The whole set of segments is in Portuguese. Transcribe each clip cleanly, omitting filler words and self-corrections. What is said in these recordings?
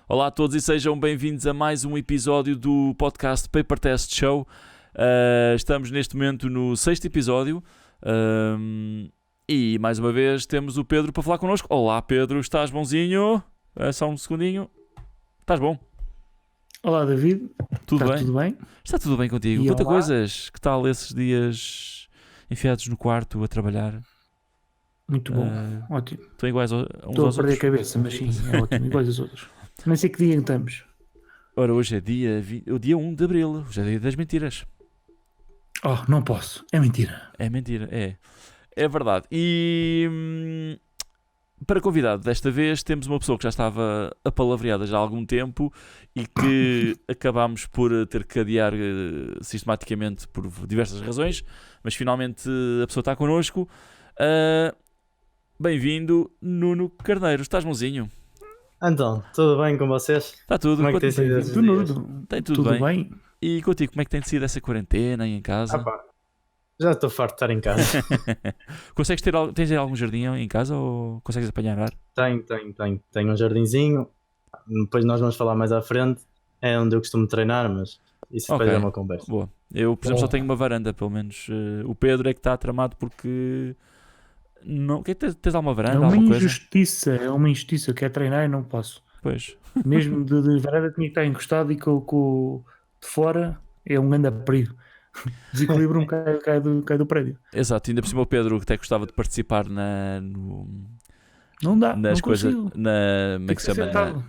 Olá a todos e sejam bem-vindos a mais um episódio do podcast Paper Test Show. Estamos neste momento no 6º episódio e mais uma vez temos o Pedro para falar connosco. Olá Pedro, estás bonzinho? Só um segundinho. Estás bom? Olá David, Tudo está bem? tudo bem? Está tudo bem contigo? E Conta olá. coisas. Que tal esses dias enfiados no quarto a trabalhar? Muito bom, Ah, ótimo. Estão iguais uns Estou a aos perder a outros? cabeça, mas sim, é ótimo, iguais aos outros. Nem sei que dia estamos. Ora, hoje é o dia 1 de Abril, hoje é dia das mentiras. Oh, não posso, é mentira. É mentira, é verdade. E para convidado desta vez temos uma pessoa que já estava apalavreada já há algum tempo e que acabámos por ter que adiar sistematicamente por diversas razões, mas finalmente a pessoa está connosco. Bem-vindo, Nuno Carneiro. Estás bonzinho? Então, tudo bem com vocês? Está tudo? Como é que tem sido esses dias? Tem tudo bem. E contigo, como é que tem sido essa quarentena aí em casa? Ah pá, já estou farto de estar em casa. Tens algum jardim em casa ou consegues apanhar ar? Tenho um jardinzinho. Depois nós vamos falar mais à frente. É onde eu costumo treinar, mas isso depois Ok. é uma conversa. Boa. Eu, por exemplo, só tenho uma varanda, pelo menos. O Pedro é que está tramado porque... Não... Tens alguma varanda, É uma alguma coisa? injustiça, eu quero treinar e não posso. Pois. Mesmo de varanda tinha que estar encostado e com de fora é um grande perigo. Desequilíbrio cai do prédio. Exato. Ainda por cima o Pedro que até gostava de participar Não dá, nas não coisas... consigo. Como é Tem que que se ser chama? sentado.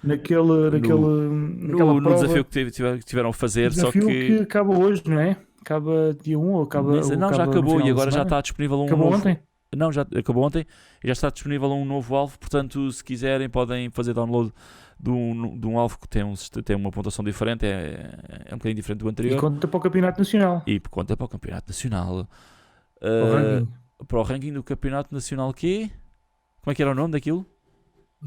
Naquela No prova, desafio que tiveram a fazer, só desafio que... que acaba hoje, não é? Acaba dia 1 ou acaba... Não, já no acabou final e da agora já semana? está disponível um Acabou novo... ontem? Não, já acabou ontem e já está disponível um novo alvo, portanto, se quiserem, podem fazer download de um alvo que tem uma pontuação diferente, é um bocadinho diferente do E anterior. conta para o Campeonato Nacional. E conta para o Campeonato Nacional. O ranking. Para o ranking do Campeonato Nacional, que como é que era o nome daquilo?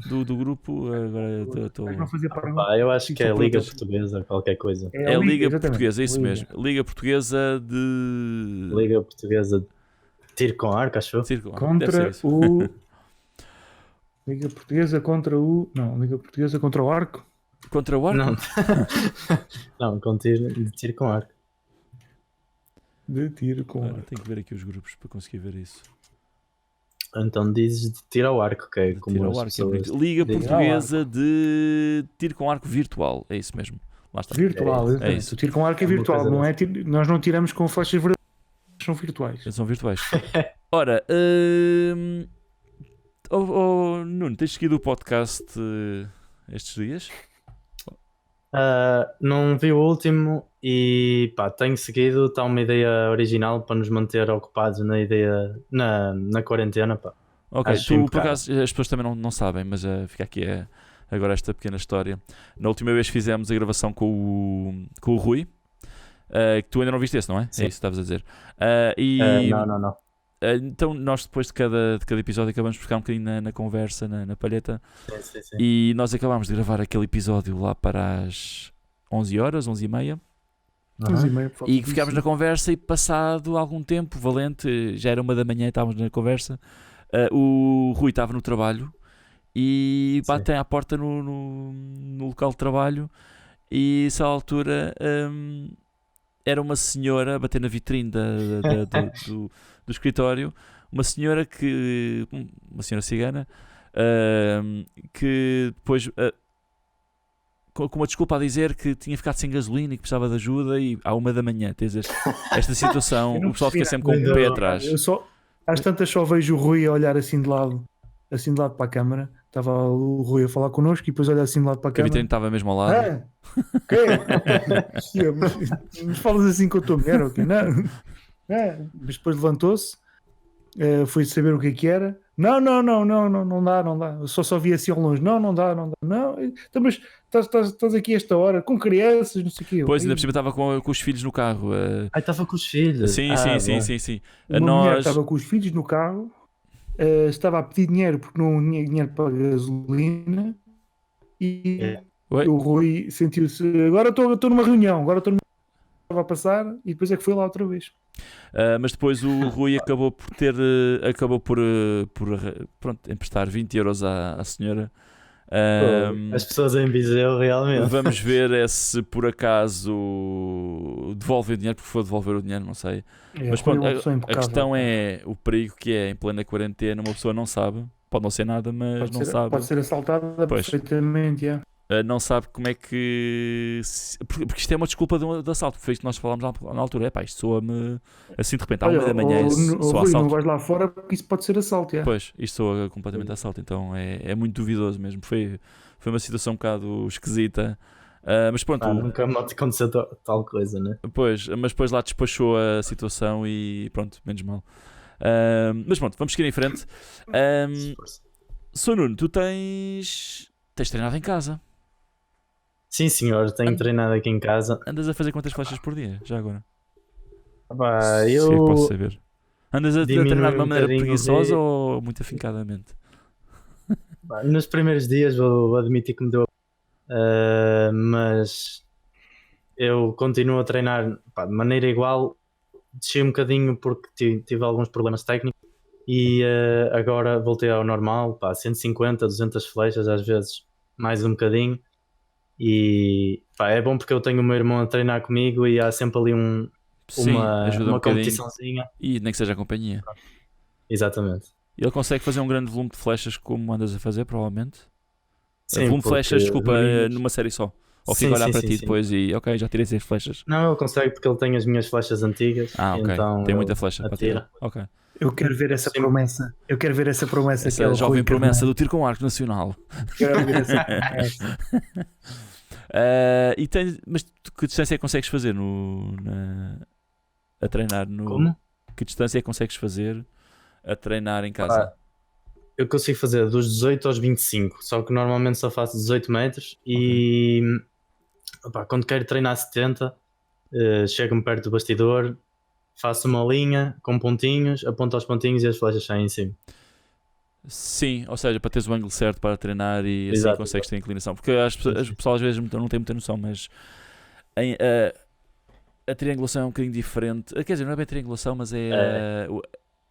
Do grupo? Agora estou... Não fazia parte. Pá, eu acho que é Só Liga para- Portuguesa, qualquer coisa. É a Liga exatamente. Portuguesa, é isso Liga. mesmo. Liga Portuguesa de... Liga Portuguesa de Tiro com Arco, acho eu. Circo. Deve ser Contra isso. o... Liga Portuguesa contra o... Não, Liga Portuguesa contra o Arco. Contra o Arco? Não, não, com tiro com arco. De tiro com Ora, arco. tenho que ver aqui os grupos para conseguir ver isso. Então dizes de tiro ao arco, que é como Tiro as ao arco, é pessoas bonito. Liga dizem. Portuguesa de tiro com arco virtual. É isso mesmo. Lá está. Virtual, É exatamente. isso. O tiro com arco é É uma virtual, coisa não é nós não tiramos com flechas verdadeiras, são virtuais. Eles são virtuais. Ora, Nuno, tens seguido o podcast estes dias? Não vi o último e pá, tenho seguido, está uma ideia original para nos manter ocupados na ideia na quarentena, pá. Ok, Acho tu por impecável. acaso, as pessoas também não sabem, mas fica aqui agora esta pequena história. Na última vez fizemos a gravação com o Rui, que tu ainda não viste esse, não é? Sim. É isso que estavas a dizer. Não. Então nós depois de cada episódio acabamos por ficar um bocadinho na conversa, na palheta, Sim. e nós acabámos de gravar aquele episódio lá para as 11 horas, 11h30, Aham. e ficámos na conversa e passado algum tempo, valente, já era 1 da manhã e estávamos na conversa, o Rui estava no trabalho e Sim. batem à porta no local de trabalho e essa altura era uma senhora a bater na vitrine do escritório, uma senhora cigana, que depois com uma desculpa a dizer que tinha ficado sem gasolina e que precisava de ajuda, e à 1 da manhã tens esta situação, Eu não o pessoal fica percebi sempre com nada. o pé atrás. Eu só, às tantas só vejo o Rui a olhar assim de lado para a câmara. Estava o Rui a falar connosco e depois olha assim de lado para a Que a vitrine câmara. estava mesmo ao lado. Mas falas assim com a tua mulher, ok? Não. Mas depois levantou-se, foi saber o que era. Não dá. Eu só vi assim ao longe. Não dá. Não, então, mas estás aqui esta hora com crianças, não sei o quê. Pois, ainda por cima estava com os filhos no carro. Estava com os filhos. Sim. Uma mulher Nós... estava com os filhos no carro, estava a pedir dinheiro porque não tinha dinheiro para gasolina e Oi? o Rui sentiu-se, agora estou numa reunião, estava a passar e depois é que foi lá outra vez. Mas depois o Rui acabou por pronto, emprestar 20 euros à senhora As pessoas em Viseu realmente. Vamos ver se por acaso devolvem o dinheiro, porque for devolver o dinheiro, não sei. Mas Rui é pronto, uma pessoa a impecável, questão pá. é o perigo que é em plena quarentena, uma pessoa não sabe, pode não ser nada, mas Pode não ser, sabe. pode ser assaltada Pois. perfeitamente. Yeah. Não sabe como é que. Porque isto é uma desculpa de assalto. Foi isto que nós falámos na altura. É pá, isto soa-me assim de repente, à Olha, 1h da manhã, soa Rui, não assalto. vais lá fora porque isso pode ser assalto. Yeah. Pois, isto soa completamente assalto, então é muito duvidoso mesmo. Foi uma situação um bocado esquisita. Mas pronto, Nunca me aconteceu tal coisa, né? mas depois lá despachou a situação e pronto, menos mal. Mas pronto, vamos seguir em frente. Sou Nuno, tu tens treinado em casa. Sim, senhor, tenho treinado aqui em casa. Andas a fazer quantas flechas por dia, já agora? Pá, Se é que posso eu saber. Andas a diminui treinar de uma um maneira bocadinho o preguiçosa ritmo. ou muito afincadamente? Pá, nos primeiros dias vou admitir que me deu, mas eu continuo a treinar, pá, de maneira igual. Desci um bocadinho porque tive alguns problemas técnicos e agora voltei ao normal, pá, 150, 200 flechas, às vezes mais um bocadinho. E pá, é bom porque eu tenho o meu irmão a treinar comigo e há sempre ali Sim, ajuda um uma bocadinho. competiçãozinha. E nem que seja a companhia. Exatamente. Ele consegue fazer um grande volume de flechas como andas a fazer, provavelmente. Sim, Volume de porque flechas, desculpa, Marinas- numa série só. Ou Sim, fica a olhar sim, para sim, ti sim. depois e ok, já tirei 6 flechas. Não, ele consegue porque ele tem as minhas flechas antigas. Ok, Então tem muita ele flecha para atira. tirar. Ok. Eu quero ver essa Sim. promessa. Eu quero ver essa promessa que é Essa o jovem Rui promessa Carneiro. do tiro com arco nacional. Quero ver essa promessa. Mas que distância é que consegues fazer a treinar no. Como? Que distância é que consegues fazer a treinar em casa? Pá, eu consigo fazer dos 18 aos 25, só que normalmente só faço 18 metros e opá, quando quero treinar 70, chego-me perto do bastidor, faço uma linha com pontinhos, aponto aos pontinhos e as flechas saem em cima. Sim, ou seja, para teres o ângulo certo para treinar e assim Exato, consegues ter inclinação. Porque Sim, as sim. pessoas às vezes não têm muita noção, mas a triangulação é um bocadinho diferente. Quer dizer, não é bem triangulação, mas é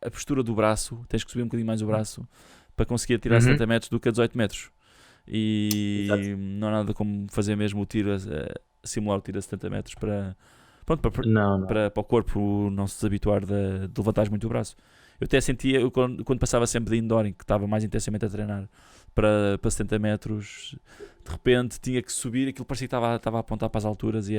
a postura do braço. Tens que subir um bocadinho mais o braço para conseguir tirar Uhum. 70 metros do que a 18 metros. E Exato. não há nada como fazer mesmo o tiro, simular o tiro a 70 metros pronto, Não. para o corpo não se desabituar de levantar muito o braço. Eu até sentia, quando passava sempre de indoor, em que estava mais intensamente a treinar para 70 metros, de repente tinha que subir, aquilo parecia que estava a apontar para as alturas e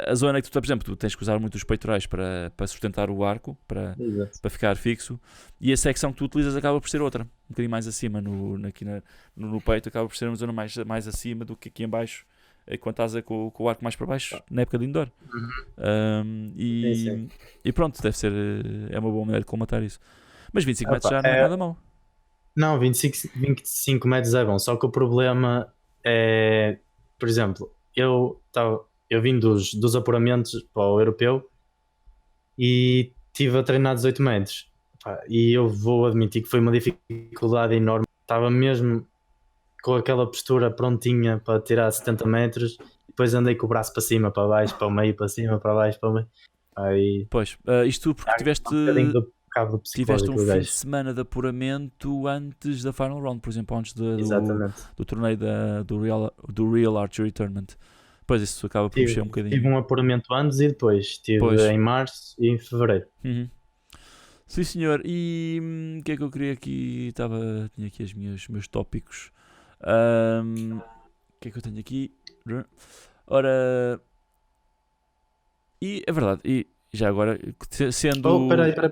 a zona que tu, por exemplo, tu tens que usar muito os peitorais para sustentar o arco, Exato. para ficar fixo, e a secção que tu utilizas acaba por ser outra, um bocadinho mais acima, no peito acaba por ser uma zona mais acima do que aqui em baixo, quando estás com o arco mais para baixo, na época de indoor. Sim. E pronto, deve ser, é uma boa maneira de colmatar isso. Mas 25 metros Opa, já não é nada mau. Não, 25 metros é bom, só que o problema é, por exemplo, eu vim dos apuramentos para o europeu e estive a treinar 18 metros. Pá, e eu vou admitir que foi uma dificuldade enorme. Estava mesmo com aquela postura prontinha para tirar 70 metros, depois andei com o braço para cima, para baixo, para o meio, para cima, para baixo, para o meio. Aí, Pois, isto porque tiveste, um bocadinho do cabo do tiveste um psicológico do fim de gajo. semana de apuramento antes da Final Round, por exemplo, antes Exatamente. do torneio do Real Archery Tournament. Pois isso acaba por mexer um bocadinho. Tive um apuramento antes e depois. Tive em março e em fevereiro. Uhum. Sim, senhor. E o que é que eu queria aqui? Tinha aqui os meus tópicos. O que é que eu tenho aqui? Ora. E é verdade. E já agora, sendo. Oh, peraí. Espera,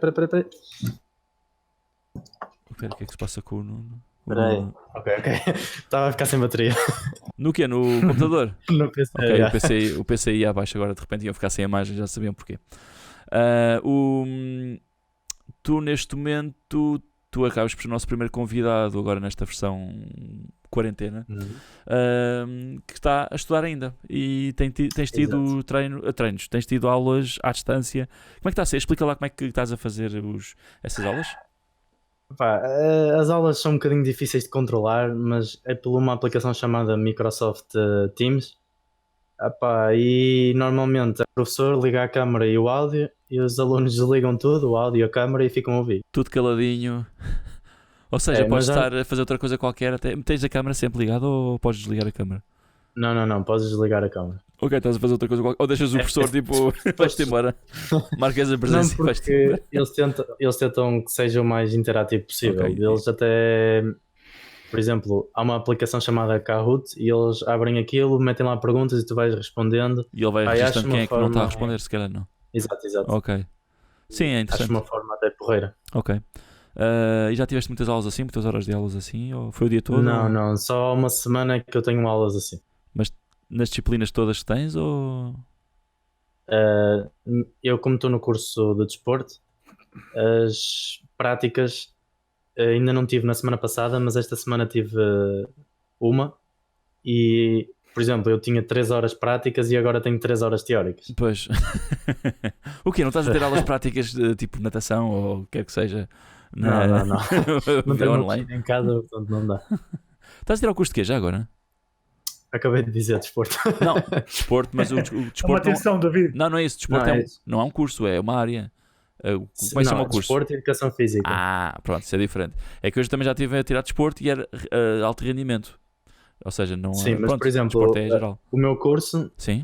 o que é que se passa com o Nuno? Peraí. Ok. Estava a ficar sem bateria. No quê? No computador? No PC. Ok, yeah. o PC ia abaixo agora, de repente iam ficar sem a imagem, já sabiam porquê. Tu neste momento, tu acabas por ser o nosso primeiro convidado agora nesta versão quarentena, que está a estudar ainda e tens tido treinos, tens tido aulas à distância. Como é que está a ser? Explica lá como é que estás a fazer essas aulas. Pá, as aulas são um bocadinho difíceis de controlar, mas é por uma aplicação chamada Microsoft Teams. Pá, e normalmente o professor liga a câmera e o áudio e os alunos desligam tudo, o áudio e a câmera e ficam a ouvir. Tudo caladinho, Ou seja, podes mas estar a fazer outra coisa qualquer, até tens a câmera sempre ligada ou podes desligar a câmera? Não, podes desligar a câmera. Ok, estás a fazer outra coisa qualquer. Ou deixas o professor tipo, vais-te embora. Marcas a Não, presença e vais-te porque embora. eles tentam que seja o mais interativo possível. Ok. Eles até, por exemplo, há uma aplicação chamada Kahoot e eles abrem aquilo, metem lá perguntas e tu vais respondendo. E ele vai Pá, e acho registando uma quem é que não está a forma- responder, se calhar não. Exato. Ok. Sim, é Acho interessante. uma forma até porreira. Ok. E já tiveste muitas aulas assim, muitas horas de aulas assim? Ou foi o dia todo? Ou Não, só há uma semana que eu tenho aulas assim. nas disciplinas todas que tens? Ou... Eu, como estou no curso de desporto, as práticas ainda não tive na semana passada, mas esta semana tive uma. E, por exemplo, eu tinha 3 horas práticas e agora tenho 3 horas teóricas. Pois. O quê? Não estás a ter aulas práticas de tipo natação ou o que quer que seja? Não. Não tenho uma online? piscina em casa, portanto não dá. Estás a tirar o curso de quê já agora? Acabei de dizer desporto. Não, desporto, mas o Uma desporto não, atenção, David. não é isso. Desporto Não, é é isso. não é um curso, é uma área. Como é que se chama o curso? Desporto e educação física. Ah, pronto, isso é diferente. É que hoje também já estive a tirar desporto e era alto rendimento. Ou seja, não Sim, mas pronto, por exemplo, desporto é geral. o meu curso Sim,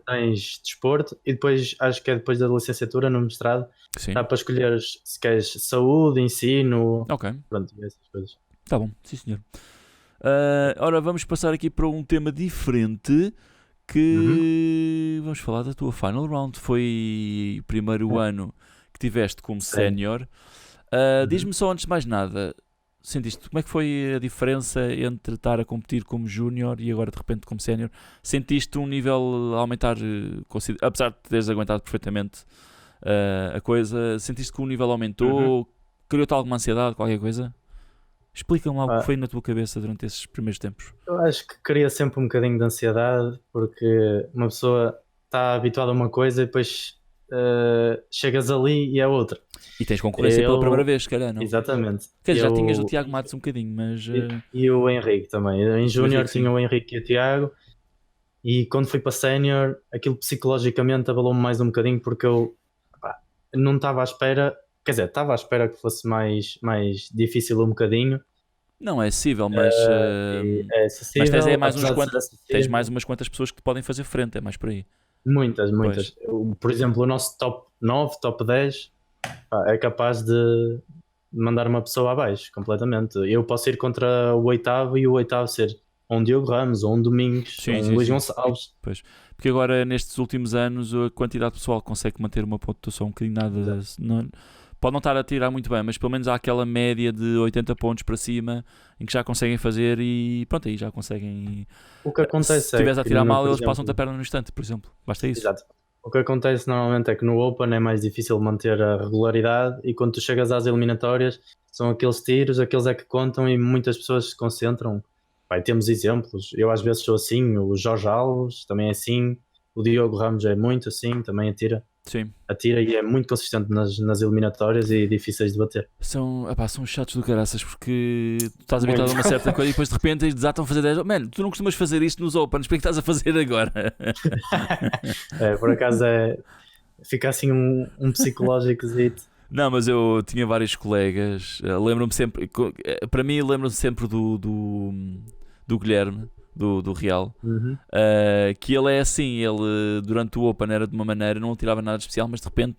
tens desporto e depois, acho que é depois da licenciatura, no mestrado, sim. dá para escolher se queres saúde, ensino, Ok, pronto, essas coisas. tá bom, sim senhor. Ora, vamos passar aqui para um tema diferente que vamos falar da tua final round. Foi o primeiro ano que tiveste como Sim. sénior. Diz-me só antes de mais nada, sentiste como é que foi a diferença entre estar a competir como júnior e agora de repente como sénior? Sentiste um nível a aumentar, apesar de teres aguentado perfeitamente a coisa, sentiste que o nível aumentou? Criou-te alguma ansiedade, qualquer coisa? Explica-me lá o que foi na tua cabeça durante esses primeiros tempos. Eu acho que cria sempre um bocadinho de ansiedade porque uma pessoa está habituada a uma coisa e depois chegas ali e é outra. E tens concorrência pela primeira vez, se calhar, não? Exatamente. Quer dizer, já tinhas o Tiago Matos um bocadinho, mas... E o Henrique também. Em Júnior Henrique, sim. tinha o Henrique e o Tiago. E quando fui para Sénior, aquilo psicologicamente abalou-me mais um bocadinho porque eu não estava à espera. Quer dizer, estava à espera que fosse mais difícil um bocadinho. Não é acessível, mas... É acessível, mas tens aí mais apesar uns de ser quantos... acessível. Tens mais umas quantas pessoas que te podem fazer frente, é mais por aí. Muitas. Por exemplo, o nosso top 9, top 10 é capaz de mandar uma pessoa abaixo completamente. Eu posso ir contra o oitavo e o oitavo ser um Diogo Ramos, ou um Domingos, Sim, ou um sim, Luís sim. Gonçalves. Porque agora, nestes últimos anos, a quantidade de pessoal que consegue manter uma pontuação um bocadinho nada... Pode não estar a tirar muito bem, mas pelo menos há aquela média de 80 pontos para cima em que já conseguem fazer e pronto, aí já conseguem... O que acontece Se estiveres a tirar por mal, eles exemplo, passam-te a perna no instante, por exemplo. Basta isso. Exato. O que acontece normalmente é que no Open é mais difícil manter a regularidade e quando tu chegas às eliminatórias são aqueles tiros, aqueles é que contam e muitas pessoas se concentram. Temos exemplos, eu às vezes sou assim, o Jorge Alves também é assim, o Diogo Ramos é muito assim, também atira Sim. e é muito consistente nas eliminatórias e difíceis de bater. São chatos do caraças porque tu estás habituado a uma certa coisa e depois de repente eles desatam a fazer 10. Mano, tu não costumas fazer isto nos Opens, porque é que estás a fazer agora? Por acaso fica assim um psicológicozito. Não, mas eu tinha vários colegas, lembro-me sempre, para mim lembro-me sempre do Guilherme, do Real, que ele é assim, ele durante o Open era de uma maneira, não tirava nada de especial, mas de repente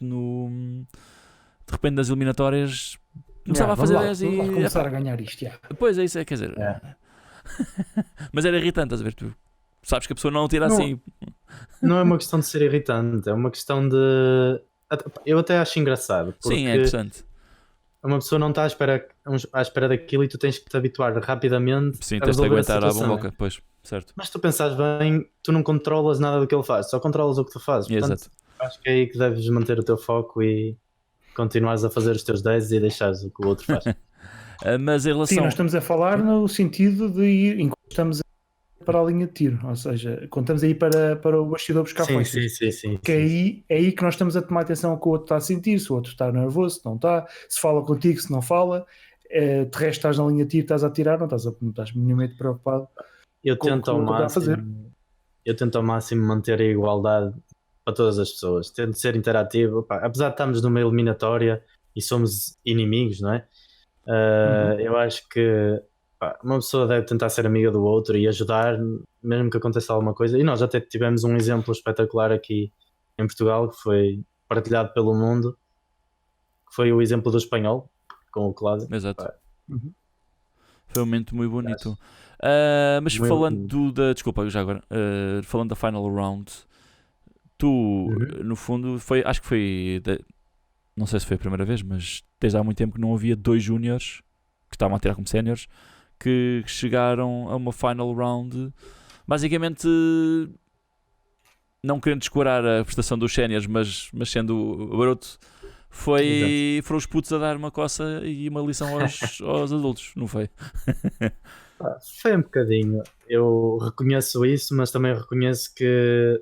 nas eliminatórias começava a fazer 10 e... Vamos começar a ganhar isto, já. Pois é, isso quer dizer... Mas era irritante, estás a ver, tu sabes que a pessoa não tira assim... Não é uma questão de ser irritante, é uma questão de... Eu até acho engraçado, porque Sim, é interessante. uma pessoa não está à espera daquilo e tu tens que te habituar rapidamente. Sim, a tens de resolver aguentar a situação. boca, pois, certo. Mas tu pensares bem, tu não controlas nada do que ele faz, só controlas o que tu fazes. Portanto, Exato. acho que é aí que deves manter o teu foco e continuares a fazer os teus 10 e deixares o que o outro faz. Mas em relação... Sim, nós estamos a falar no sentido de ir, enquanto estamos para a linha de tiro, ou seja, quando estamos aí para o bastidor buscar flechas. Sim. Que é aí que nós estamos a tomar atenção ao que o outro está a sentir, se o outro está nervoso, se não está, se fala contigo, se não fala, de resto estás na linha de tiro, estás a tirar, não estás minimamente preocupado. Eu com o tento que o ao outro está a fazer. máximo, manter a igualdade para todas as pessoas, tento ser interativo, apesar de estarmos numa eliminatória e somos inimigos, não é? Eu acho que pá, uma pessoa deve tentar ser amiga do outro e ajudar, mesmo que aconteça alguma coisa. E nós até tivemos um exemplo espetacular aqui em Portugal, que foi partilhado pelo mundo, que foi o exemplo do espanhol, com o Cláudio. Exato. Pá, Foi um momento muito bonito. acho Mas muito- falando da. Desculpa, já agora. Falando da final round, tu, Uhum. no fundo, acho que foi. Não sei se foi a primeira vez, mas desde há muito tempo que não havia dois júniores que estavam a tirar como séniores que chegaram a uma final round. Basicamente, não querendo descurar a prestação dos séniores, mas sendo o Baroto, foram os putos a dar uma coça e uma lição aos adultos, não foi? Pá, foi um bocadinho. Eu reconheço isso, mas também reconheço que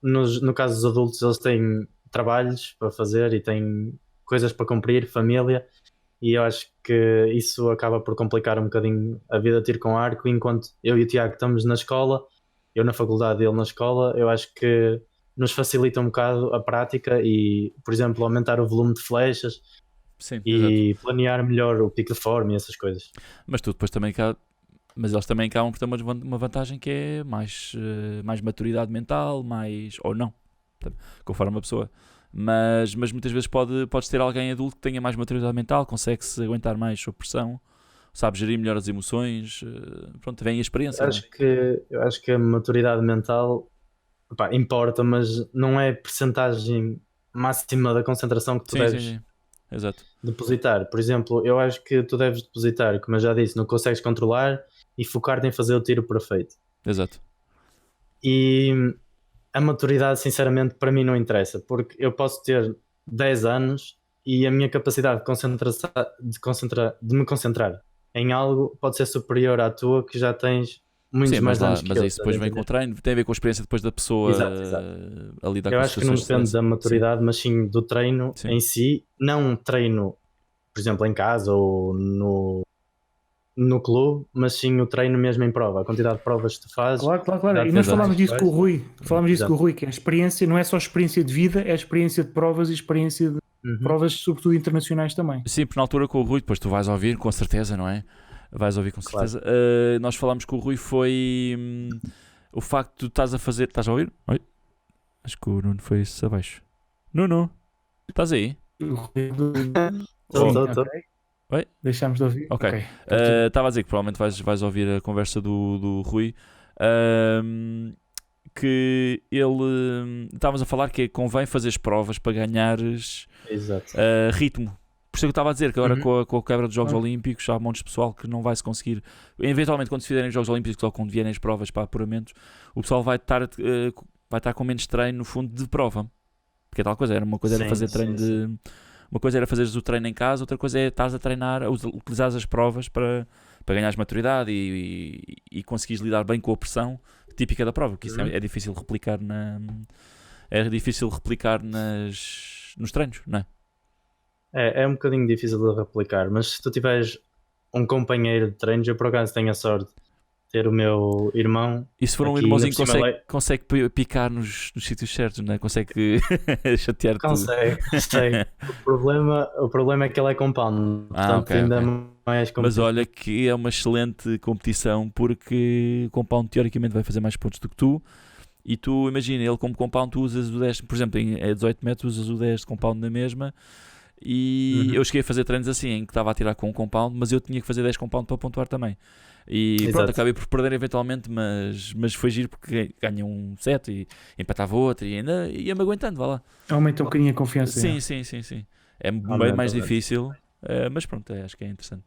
no caso dos adultos eles têm trabalhos para fazer e têm coisas para cumprir, família, e eu acho que isso acaba por complicar um bocadinho a vida de tiro com arco, enquanto eu e o Tiago estamos na escola, eu na faculdade e ele na escola, eu acho que nos facilita um bocado a prática e, por exemplo, aumentar o volume de flechas Sim, exato. e planear melhor o pico de forma e essas coisas. Mas tu depois também mas eles também acabam por ter uma vantagem que é mais maturidade mental, ou não, conforme a pessoa. Mas muitas vezes podes ter alguém adulto que tenha mais maturidade mental, consegue-se aguentar mais sob pressão, sabe gerir melhor as emoções, pronto, vem a experiência, não é? Eu acho que a maturidade mental pá, importa, mas não é percentagem máxima da concentração que tu Sim, sim, deves sim. Exato. depositar. Por exemplo, eu acho que tu deves depositar, como eu já disse, não consegues controlar e focar-te em fazer o tiro perfeito. Exato. E a maturidade, sinceramente, para mim não interessa, porque eu posso ter 10 anos e a minha capacidade de me concentrar em algo pode ser superior à tua, que já tens muitos Sim, mais anos que mas eu. isso Estás a depois vem com o entender? treino, tem a ver com a experiência depois da pessoa Exato, exato. a lidar Eu com as acho que não situações de depende stress. da Sim, maturidade, mas sim do treino sim. em si. Não um treino, por exemplo, em casa ou no clube, mas sim o treino mesmo em prova. A quantidade de provas que tu fazes. Claro, claro, claro. E quantidade de nós Exato. falámos tentativas disso que com o fazes. Rui. Falámos disso Exato. com o Rui, que a experiência não é só experiência de vida, é experiência de provas e experiência de Uhum. provas, sobretudo internacionais também. Sim, porque na altura com o Rui, depois tu vais ouvir, com certeza, não é? Vais ouvir com Claro. certeza. Nós falámos com o Rui, foi o facto de tu estás a fazer. Estás a ouvir? Oi? Acho que o Nuno foi-se abaixo. Nuno, estás aí? Tô, Oh, tô, tô. Ok. Oi? Deixámos de ouvir. Ok. Estava a dizer que provavelmente vais ouvir a conversa do Rui. Que ele. Estávamos a falar que convém fazer as provas para ganhares Exato. ritmo. Por isso é que eu estava a dizer que agora Uhum. com a quebra dos Jogos Ah. Olímpicos há montes de pessoal que não vai se conseguir. Eventualmente, quando se fizerem os Jogos Olímpicos ou quando vierem as provas para apuramentos, o pessoal vai estar com menos treino no fundo de prova. Porque é tal coisa, uma coisa era Sim, fazer treino sim, de. Uma coisa era fazeres o treino em casa, outra coisa é estás a treinar, utilizares as provas para ganhares maturidade e conseguires lidar bem com a pressão típica da prova, porque isso Uhum. é difícil replicar nos treinos, não é? É um bocadinho difícil de replicar, mas se tu tiveres um companheiro de treinos, eu por acaso tenho a sorte de ter o meu irmão. E se for um Aqui, irmãozinho ainda por cima, consegue picar nos sítios certos, não é? Consegue chatear tudo. Consegue. O problema é que ele é compound, portanto Ok, ainda ok. mais Mas complicado. olha que é uma excelente competição porque o compound teoricamente vai fazer mais pontos do que tu. E tu imagina, ele como compound, tu usas o 10, por exemplo, em 18 metros, usas o 10 de compound na mesma. E Uhum. eu cheguei a fazer treinos assim, em que estava a tirar com um compound, mas eu tinha que fazer 10 compound para pontuar também. E pronto, Exato. acabei por perder eventualmente, mas foi giro porque ganha um set e empatava outro e ainda ia-me aguentando, vá lá. Aumenta um bocadinho a confiança. Sim. É bem Aumenta, mais aumenta. difícil, mas pronto, acho que é interessante.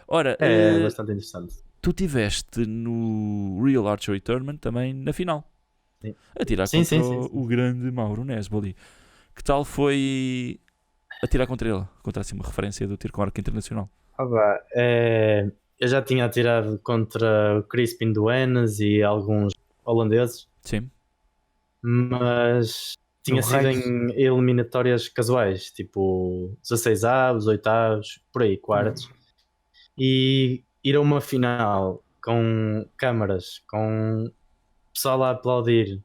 Ora, É bastante interessante. tu tiveste no Real Archery Tournament também na final. Sim. A tirar Sim, contra sim, sim. o grande Mauro Nesboli. Que tal foi atirar contra ele? Contra assim uma referência do tiro com arco internacional. Eu já tinha atirado contra o Crispin Duenas e alguns holandeses, Sim. mas tinha No sido Reis. em eliminatórias casuais, tipo 16 avos, 8avos, por aí, quartos. E ir a uma final com câmaras, com pessoal a aplaudir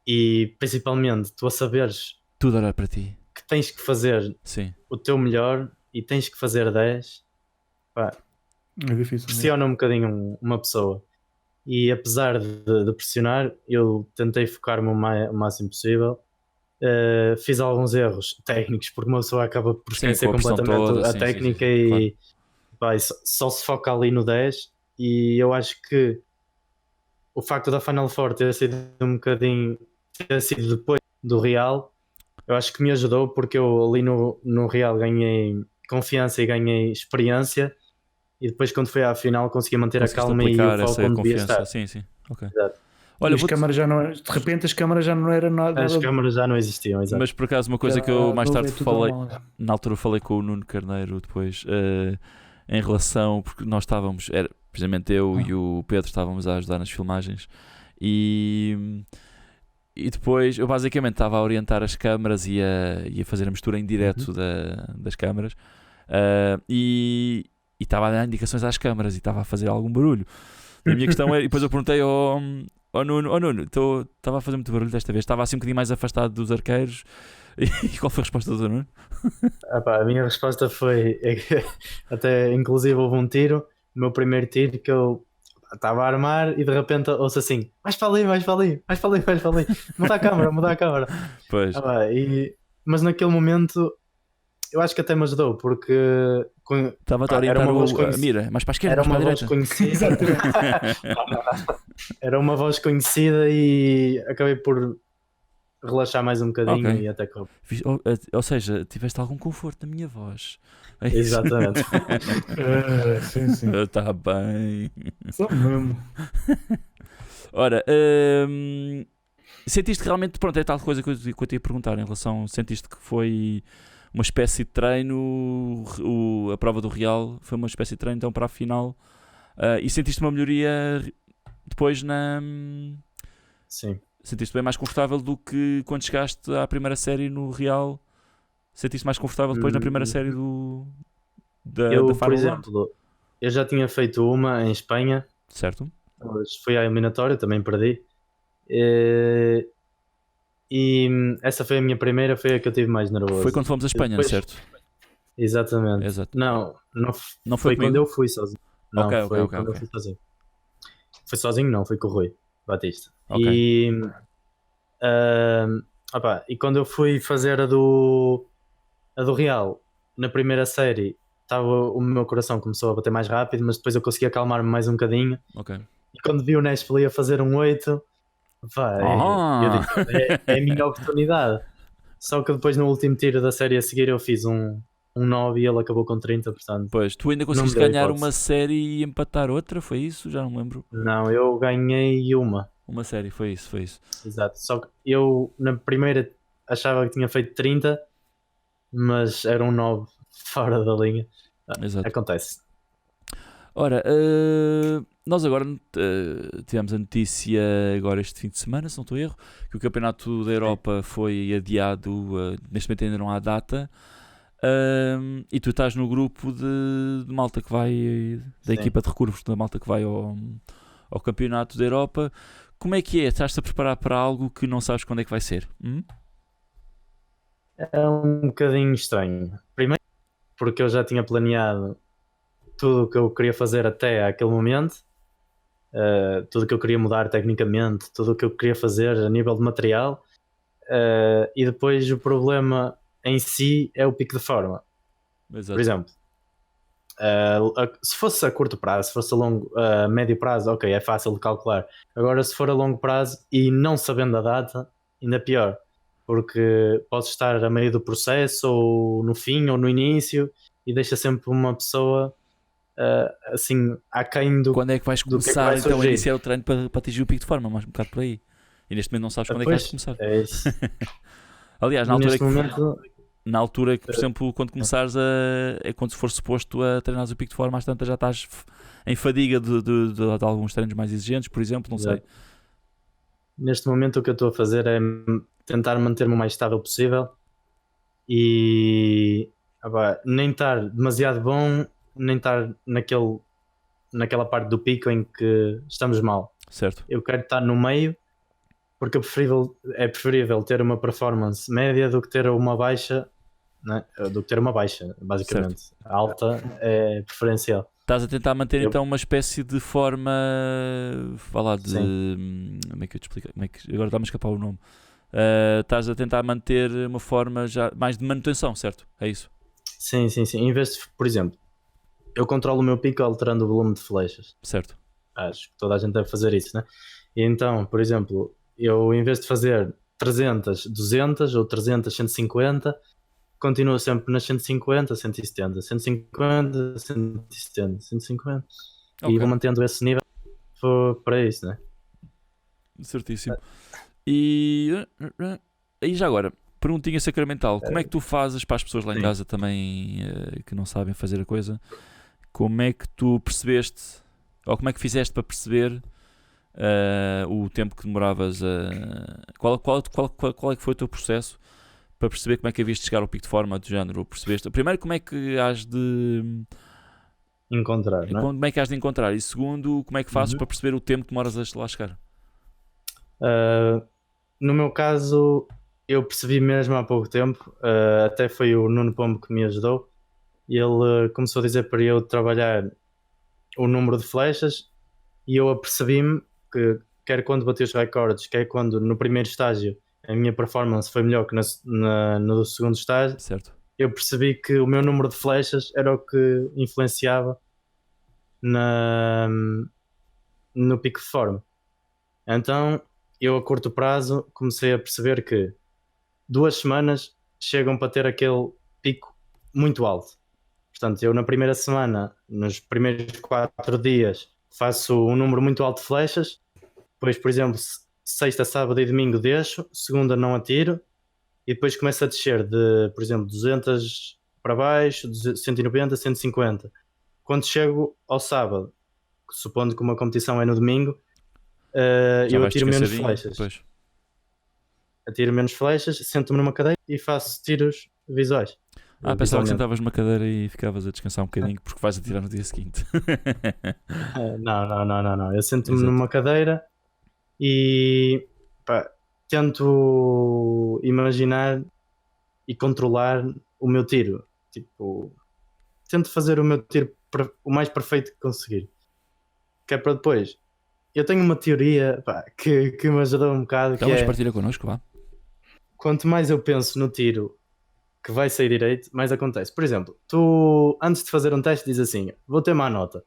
e principalmente tu a saberes Tudo a olhar para ti. que tens que fazer Sim. o teu melhor e tens que fazer 10, pá, É difícil. pressiona um bocadinho uma pessoa. E apesar de pressionar, eu tentei focar-me o máximo possível. Fiz alguns erros técnicos, porque uma pessoa acaba por Sim, esquecer com a pressão completamente toda, a sim, técnica sim, claro. e pá, e só se foca ali no 10. E eu acho que o facto da Final Four ter sido um bocadinho, ter sido depois do Real, eu acho que me ajudou, porque eu ali no Real ganhei confiança e ganhei experiência, e depois quando fui à final consegui manter a Conseguiste calma e o aplicar foco essa onde devia confiança. estar. Sim, sim. Ok. Exato. Olha, E as câmaras já não, de repente as câmaras já não eram nada. As câmaras já não existiam, exato. mas por acaso uma coisa Já que eu mais não tarde é tudo falei, normal. na altura falei com o Nuno Carneiro depois, em relação, porque nós estávamos, era precisamente eu e o Pedro estávamos a ajudar nas filmagens e depois eu basicamente estava a orientar as câmaras e a fazer a mistura em direto das câmaras, e estava a dar indicações às câmaras e estava a fazer algum barulho. E a minha questão é, e depois eu perguntei ao Nuno, estava a fazer muito barulho desta vez, estava assim um bocadinho mais afastado dos arqueiros. E qual foi a resposta do Nuno? Epá, a minha resposta foi até inclusive houve um tiro, o meu primeiro tiro, que eu estava a armar e de repente ouço assim: vais para ali, vais para ali, vais para ali, vais para ali, muda a câmara, muda a câmara. Pois, Mas naquele momento eu acho que até me ajudou, porque estava-te a era orientar uma voz a mira, mais para a esquerda, era mais para uma a voz direita. conhecida. Era uma voz conhecida e acabei por relaxar mais um bocadinho Ok. e até que. Ou seja, tiveste algum conforto na minha voz. É isso? Exatamente. Sim. Está bem. Só mesmo. Ora, sentiste que realmente, pronto, é tal coisa que eu te ia perguntar em relação, sentiste que foi uma espécie de treino, a prova do Real foi uma espécie de treino então para a final, e sentiste uma melhoria depois Sim. Sentiste bem mais confortável do que quando chegaste à primeira série no Real? Sentiste mais confortável depois na primeira série da Eu, Final por One? exemplo, eu já tinha feito uma em Espanha, Certo? mas fui à eliminatória, também perdi. E essa foi a minha primeira, foi a que eu tive mais nervoso. Foi quando fomos a Espanha, Depois- certo? Exatamente. Exato. Não Não foi foi quando comigo? eu fui sozinho. Não, Ok, foi ok, quando eu ok. fui sozinho. Foi sozinho, não, foi com o Rui Batista. Ok. E quando eu fui fazer a do Real, na primeira série, o meu coração começou a bater mais rápido, mas depois eu consegui acalmar-me mais um bocadinho. Ok. E quando vi o Nashville a fazer um 8, eu disse, é a minha oportunidade. Só que depois no último tiro da série a seguir eu fiz um 9 e ele acabou com 30, portanto. Pois, tu ainda Não me conseguiste deu ganhar hipótese. uma série e empatar outra, foi isso? Já não me lembro. Não, eu ganhei uma. Uma série, foi isso. Exato. Só que eu na primeira achava que tinha feito 30, mas era um 9 fora da linha. Exato. Acontece. Ora, nós agora tivemos a notícia agora este fim de semana, se não estou a erro, que o Campeonato da Europa foi adiado, neste momento ainda não há data, e tu estás no grupo de malta que vai, da Sim. equipa de recursos da malta que vai ao Campeonato da Europa. Como é que é? Estás-te a preparar para algo que não sabes quando é que vai ser? É um bocadinho estranho. Primeiro, porque eu já tinha planeado tudo o que eu queria fazer até aquele momento, tudo o que eu queria mudar tecnicamente, tudo o que eu queria fazer a nível de material, e depois o problema em si é o pico de forma. Exato. Por exemplo, se fosse a curto prazo, se fosse a médio prazo, ok, é fácil de calcular. Agora, se for a longo prazo e não sabendo a data, ainda pior, porque podes estar a meio do processo, ou no fim, ou no início, e deixa sempre uma pessoa assim, aquém do. Quando é que vais do que é que começar vai então a surgir. iniciar o treino para atingir o pico de forma? Mais um bocado por aí. E neste momento não sabes quando é que vais começar. É isso. Aliás, na altura Neste momento, Na altura que, por exemplo, quando começares é quando for suposto a treinar o pico de forma, às tantas já estás em fadiga de alguns treinos mais exigentes, por exemplo, não sei. neste momento o que eu estou a fazer é tentar manter-me o mais estável possível e nem estar demasiado bom, nem estar naquela parte do pico em que estamos mal. Certo. Eu quero estar no meio, porque é preferível ter uma performance média do que ter uma baixa né? Do que ter uma baixa, basicamente. A alta é preferencial. Estás a tentar manter então uma espécie de forma, vá lá, de como é que eu te explico? Agora está-me a escapar o nome. Estás a tentar manter uma forma já mais de manutenção, certo? É isso? Sim. Em vez de, por exemplo, eu controlo o meu pico alterando o volume de flechas. Certo. Acho que toda a gente deve fazer isso, né? E então, por exemplo, eu em vez de fazer 300, 200 ou 300, 150, continuo sempre nas 150, 170, 150, 170, 150 Ok. e vou mantendo esse nível para isso, né? Certíssimo. E já agora, perguntinha sacramental, como é que tu fazes para as pessoas lá em Sim. casa também que não sabem fazer a coisa, como é que tu percebeste, ou como é que fizeste para perceber o tempo que demoravas qual é que foi o teu processo para perceber como é que havias de chegar ao pico de forma do género? Percebeste? Primeiro, como é que has de Encontrar, né? como é que has de encontrar? E segundo, como é que fazes para perceber o tempo que demoras a lá chegar? No meu caso, eu percebi mesmo há pouco tempo, até foi o Nuno Pombo que me ajudou, e ele começou a dizer para eu trabalhar o número de flechas, e eu apercebi-me que, quer quando bati os recordes, quer quando no primeiro estágio a minha performance foi melhor que no segundo estágio, Certo? eu percebi que o meu número de flechas era o que influenciava no pico de forma. Então, eu a curto prazo comecei a perceber que 2 semanas chegam para ter aquele pico muito alto. Portanto, eu na primeira semana, nos primeiros 4 dias, faço um número muito alto de flechas. Depois, por exemplo, sexta, sábado e domingo deixo, segunda não atiro, e depois começa a descer de, por exemplo, 200 para baixo, 190, 150. Quando chego ao sábado, supondo que uma competição é no domingo, Já eu vais atiro menos descansadinho? flechas. Pois. Atiro menos flechas, sento-me numa cadeira e faço tiros visuais. Pensava que Visualmente. sentavas numa cadeira e ficavas a descansar um bocadinho porque vais atirar no dia seguinte. Não. Eu sento-me Exato. numa cadeira e pá, tento imaginar e controlar o meu tiro. Tipo, tento fazer o meu tiro o mais perfeito que conseguir. Que é para depois. Eu tenho uma teoria que me ajudou um bocado, Então, que mas é partilha connosco, vá. quanto mais eu penso no tiro que vai sair direito, mais acontece. Por exemplo, tu antes de fazer um teste dizes assim, vou ter má nota.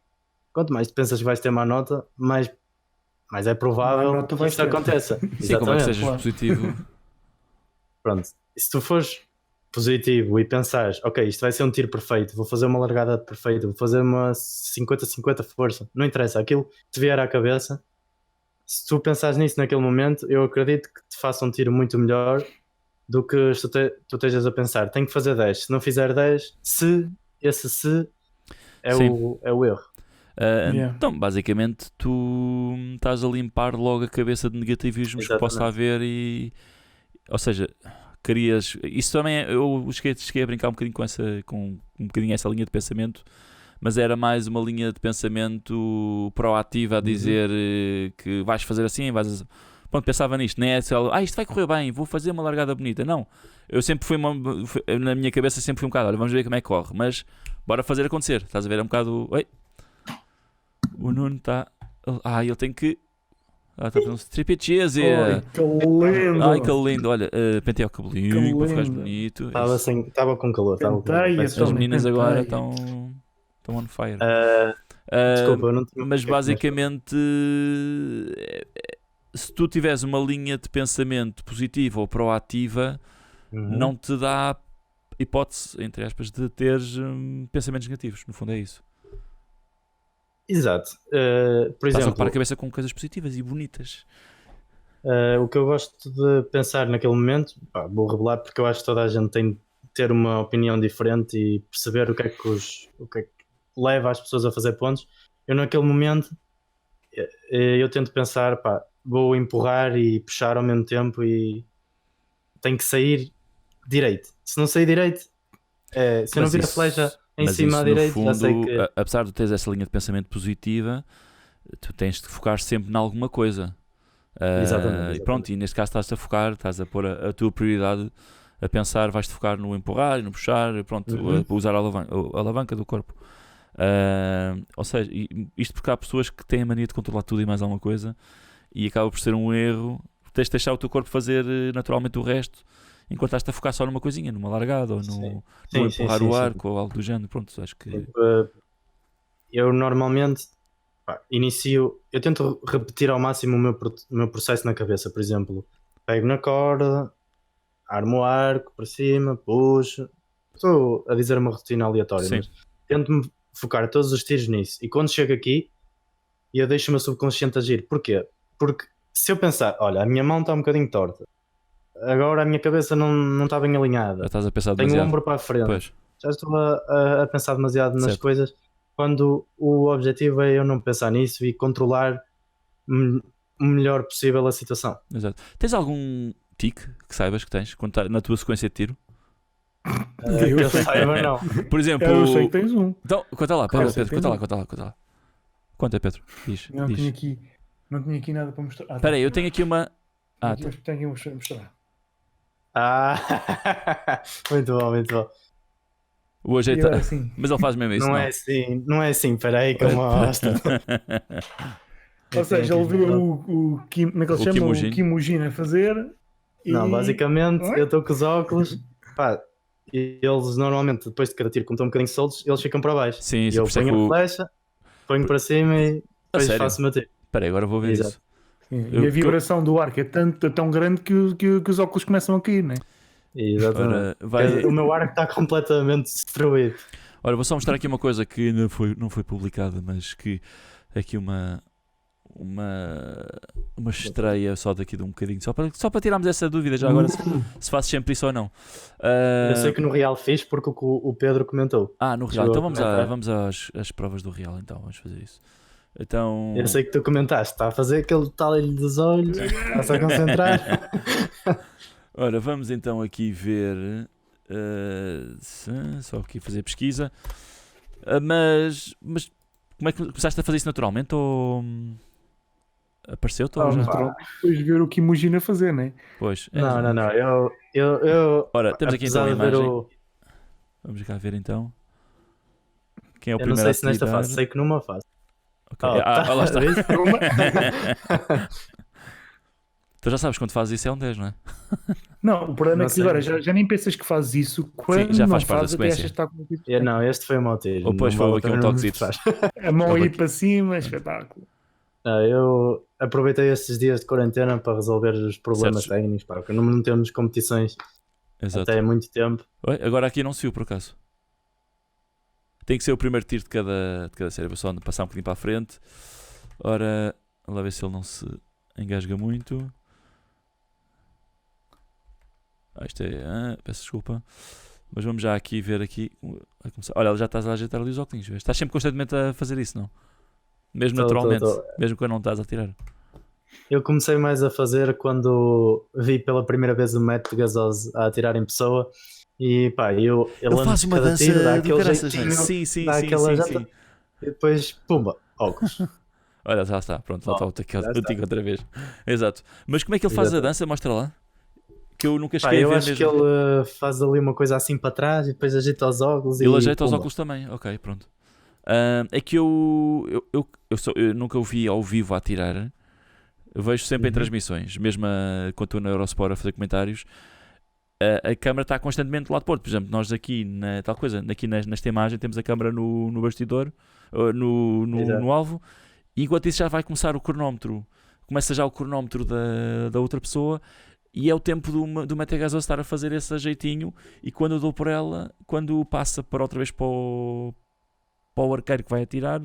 Quanto mais tu pensas que vais ter má nota, mais é provável Má nota que vais isso ter. aconteça. Sim, como é que Exatamente. sejas claro. positivo. Pronto. E se tu fores positivo e pensares, ok, isto vai ser um tiro perfeito, vou fazer uma largada perfeita, vou fazer uma 50-50 força, não interessa, aquilo que te vier à cabeça, se tu pensares nisso naquele momento, eu acredito que te faça um tiro muito melhor do que tu estejas a pensar, tenho que fazer 10, se não fizer 10, esse é Sim. o erro. Yeah. Então, basicamente, tu estás a limpar logo a cabeça de negativismos que possa haver e... Ou seja, querias... Isso também... Eu cheguei a brincar um bocadinho com um bocadinho essa linha de pensamento, mas era mais uma linha de pensamento proativa a dizer que vais fazer assim, vais... Pronto, pensava nisto, nem é só, isto vai correr bem, vou fazer uma largada bonita. Não, eu sempre na minha cabeça sempre fui um bocado, olha, vamos ver como é que corre, mas bora fazer acontecer, estás a ver, é um bocado, oi, o Nuno está, ele tem que, está fazendo um striptease, Ai, que lindo! ai que lindo, olha, penteia o cabelinho para ficares lindo. bonito. Estava com calor, As meninas agora estão on fire. Desculpa, eu não tinha... Mas basicamente, se tu tiveres uma linha de pensamento positiva ou proativa, não te dá hipótese, entre aspas, de teres pensamentos negativos. No fundo é isso. Exato. Por Estás a exemplo, ocupar a cabeça com coisas positivas e bonitas. o que eu gosto de pensar naquele momento, vou revelar porque eu acho que toda a gente tem de ter uma opinião diferente e perceber o que é que leva as pessoas a fazer pontos. Eu naquele momento eu tento pensar, vou empurrar e puxar ao mesmo tempo e tem que sair direito. Se não sair direito, se eu não vir a flecha em cima à direita, fundo, já sei que... apesar de teres essa linha de pensamento positiva, tu tens de focar sempre em alguma coisa. Exatamente. E pronto, e neste caso estás a focar, estás a pôr a tua prioridade a pensar, vais-te focar no empurrar e no puxar, pronto, a usar a alavanca do corpo. Ou seja, isto porque há pessoas que têm a mania de controlar tudo e mais alguma coisa e acaba por ser um erro. Tens de deixar o teu corpo fazer naturalmente o resto enquanto estás a focar só numa coisinha, numa largada ou no empurrar o arco ou algo do género. Pronto, acho que... Eu normalmente eu tento repetir ao máximo o meu processo na cabeça. Por exemplo, pego na corda, armo o arco para cima, puxo. Estou a dizer uma rotina aleatória, mas tento-me focar todos os tiros nisso. E quando chego aqui, eu deixo o meu subconsciente agir. Porquê? Porque se eu pensar, olha, a minha mão está um bocadinho torta, agora a minha cabeça não está bem alinhada, Já estás a pensar tenho o demasiado. ombro para a frente, Pois. já estou a pensar demasiado nas Certo. coisas, quando o objetivo é eu não pensar nisso e controlar o melhor possível a situação. Exato. Tens algum tique que saibas que tens quando tá na tua sequência de tiro? Eu Que eu sei. saiba, não. Por exemplo... Eu sei que tens um. Então, conta lá, Claro, Pedro, sei que conta lá. Conta, Pedro. Diz. Não tinha aqui nada para mostrar. Espera aí, eu tenho aqui uma... Tenho aqui a mostrar. Muito bom, muito bom. O E ajeita... agora sim. Mas ele faz mesmo isso, Não é assim, peraí que eu mostro. Ou seja, ele viu o Kim, como é que ele O chama? Kimujin. O Kimujin a fazer. E... Não, basicamente Não é? eu estou com os óculos, pá, e eles normalmente depois de cada tiro, como estão um bocadinho soltos, eles ficam para baixo. Sim, E sim, eu por isso é que ponho a o... flecha, ponho para cima e A depois sério? faço o meu tiro. Espera aí, agora vou ver Exato. isso. Sim, Eu- e a vibração do arco é tão grande que os óculos começam a cair, não é? Exatamente. Ora, O meu arco está completamente destruído. Ora, vou só mostrar aqui uma coisa que não foi publicada, mas que é aqui uma estreia só daqui de um bocadinho, só para tirarmos essa dúvida já agora se fazes sempre isso ou não. Eu sei que no Real fiz porque o Pedro comentou. No Real, Chegou então a vamos, comentar. vamos às provas do Real, então vamos fazer isso. Então, Eu sei que tu comentaste, está a fazer aquele talho dos olhos, está-se a concentrar. ora, vamos então aqui ver, só aqui fazer pesquisa, mas como é que começaste a fazer isso naturalmente ou apareceu-te? ou já? Depois ver o Kimujin a fazer, não é? Pois, Não. Eu Ora, temos aqui então a apesar de ver imagem. Vamos cá ver então. Quem é o Eu não primeiro sei se nesta fase, sei que numa fase. Ok. tá. Lá está. Vês? Tu já sabes quando fazes isso é um 10, não é? Não, o problema Não é que sei. agora já nem pensas que fazes isso quando já não faz parte da fazes, até sequência. achas que está com tipo, Não, este foi o meu tiro. Ou depois Não vale houve aqui a um pena toquezito. mostrar. a mão Houve aí aqui- para cima, espetáculo. Eu aproveitei estes dias de quarentena para resolver os problemas Certo. técnicos, pá, porque não temos competições Exato. até há muito tempo. Oi, agora aqui não se viu por acaso. Tem que ser o primeiro tiro de cada série. Vou só passar um bocadinho para a frente. Ora, vamos lá ver se ele não se engasga muito. Isto é. Peço desculpa. Mas vamos já aqui ver aqui. Vai começar. Olha, já estás a ajeitar ali os óculos. Vês? Estás sempre constantemente a fazer isso, não? Mesmo Tô. naturalmente. Mesmo quando não estás a tirar. Eu comecei mais a fazer quando vi pela primeira vez o método gasoso a atirar em pessoa e pá, ele Ele antes faz de uma cada dança tiro dá do aquele caraças, jeitinho, não é? Sim, dá aquela sim. janta. E depois, pumba, óculos. Olha, já está. Pronto, lá está o já está. tico outra vez. Exato. Mas como é que ele faz a Exato. dança? Mostra lá. Que eu nunca Pá, cheguei a eu ver acho mesmo. que ele faz ali uma coisa assim para trás e depois ajeita os óculos Ele e ajeita os pumba. óculos também, ok, pronto. É que eu nunca o vi ao vivo a atirar. Eu vejo sempre em Uhum. transmissões, mesmo quando estou na Eurosport a fazer comentários. A câmara está constantemente do lado de Porto. Por exemplo, nós aqui, nesta imagem, temos a câmara no bastidor, Exato. no alvo, e enquanto isso já vai começar o cronómetro. Começa já o cronómetro da outra pessoa. E é o tempo do Metagasoso estar a fazer esse ajeitinho. E quando eu dou por ela, quando passa para outra vez para o arqueiro que vai atirar,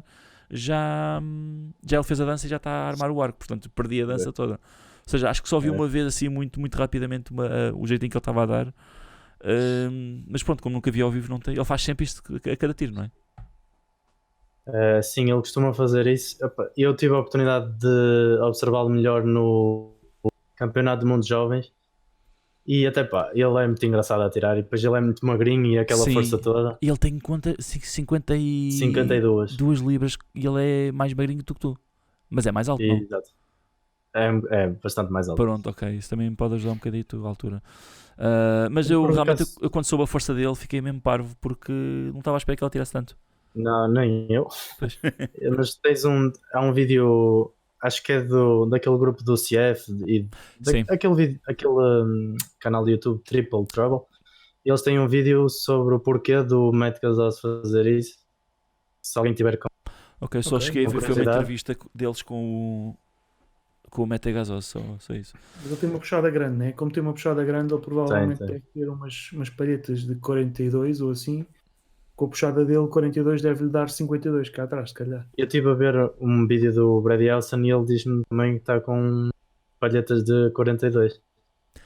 já ele fez a dança e já está a armar o arco. Portanto, perdi a dança toda. Ou seja, acho que só vi uma vez assim, muito, muito rapidamente, o jeitinho que ele estava a dar. Mas pronto, como nunca vi ao vivo, não tem. Ele faz sempre isto a cada tiro, não é? Sim, ele costuma fazer isso. Epá, eu tive a oportunidade de observá-lo melhor no Campeonato do Mundo de Jovens e até pá, ele é muito engraçado a atirar e depois ele é muito magrinho e aquela Sim. força toda. E ele tem 52 52. libras e ele é mais magrinho do que tu. Mas é mais alto, não? Exato. É bastante mais alto. Pronto, ok, isso também me pode ajudar um bocadito à altura. Mas Eu, eu por realmente, acaso- eu, quando soube a força dele, fiquei mesmo parvo porque não estava à espera que ele tirasse tanto. Não, nem eu. Pois. Mas há um vídeo, acho que é daquele grupo do CF e Sim, aquele canal de YouTube Triple Trouble. Eles têm um vídeo sobre o porquê do Matt Gazoso fazer isso. Se alguém tiver ok, só Ok, cheguei a ver, foi uma curiosidade. entrevista deles com o Mete Gasoso, só isso. Mas ele tem uma puxada grande, né? Como tem uma puxada grande, ele provavelmente Tem. deve ter umas palhetas de 42 ou assim. Com a puxada dele, 42 deve-lhe dar 52 cá atrás, se calhar. Eu estive a ver um vídeo do Brady Elson e ele diz-me também que está com palhetas de 42.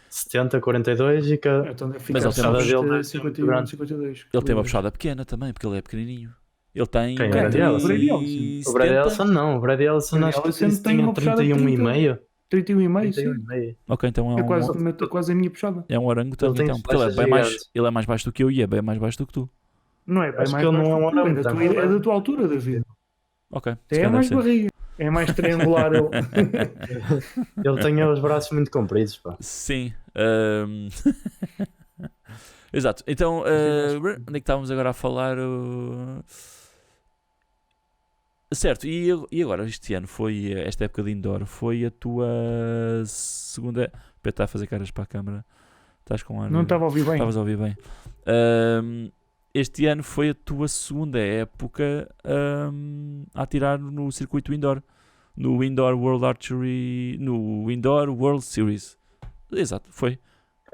70, 42 e que Então deve Mas ficar ele tem uma só puxada dele de deve ser muito 51, grande. 52. Ele tem uma puxada pequena também, porque ele é pequenininho. Ele tem Quem? O Quem? Brady Elson? O Brady Elson. 1,70m. O Brady Elson não, o Brady Elson Brady acho que Elson disse que tem tinha uma puxada de 31,5. 31,5, sim. 31,5. Ok, então É quase a minha puxada. é um orangotango, Ele tem então. Porque ele é, flechas bem mais, gigantes. ele é mais baixo do que eu e é bem mais baixo do que tu. Não é bem Acho mais que ele baixo não é um do que tu, orangotango. é da tua altura, David. Ok, se Até é calhar mais deve ser. barriga. É mais triangular ele. Ele tem os braços muito compridos, pá. Sim. Exato. Então, onde é que estávamos agora a falar? Certo, e agora este ano foi, esta época de indoor, foi a tua segunda. Para estar a fazer caras para a câmara. Estás com ar. Não estava a ouvir bem. Estavas a ouvir bem. Este ano foi a tua segunda época a atirar no circuito indoor. No Indoor World Archery. No Indoor World Series. Exato, foi.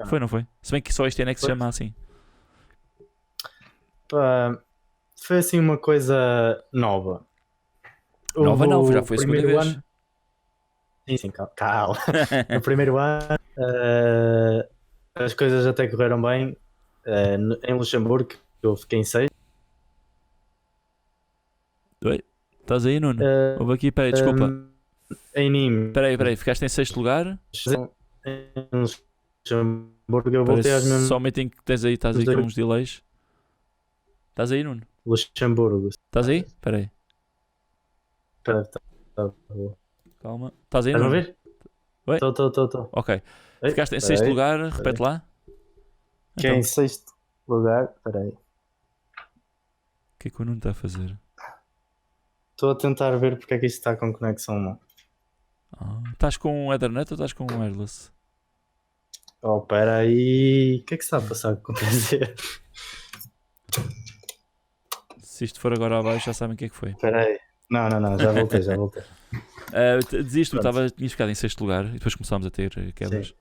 Foi, não foi? Se bem que só este ano é que se Foi. chama assim. Pá, foi assim uma coisa nova. Nova não, já O foi a segunda primeiro vez. ano- Sim, calma. No primeiro ano as coisas até correram bem. Em Luxemburgo, eu fiquei em sexto. Oi? Estás aí, Nuno? Eh, Houve aqui, peraí, desculpa. Em Nîmes, Peraí, ficaste em sexto lugar? em Luxemburgo, eu voltei às Parece mesmas. somente em que tens aí, estás aí com uns delays. Estás aí, Nuno? Luxemburgo. Estás aí? Peraí, Tá. calma. Estás aí, Estás a Nuno? ver? Oi? Estou. Ok. Ficaste em sexto lugar, repete lá. Que é Então, em sexto lugar. Peraí. o que é que o Nuno está a fazer? Estou a tentar ver porque é que isto está com conexão não. Estás com Ethernet ou estás com wireless? Oh, espera aí. O que é que se está a passar com o PC? Se isto for agora abaixo, já sabem o que é que foi. Espera aí. Não, já voltei. Dizias tu, Pronto. tinhas ficado em sexto lugar e depois começámos a ter quebras. Sim.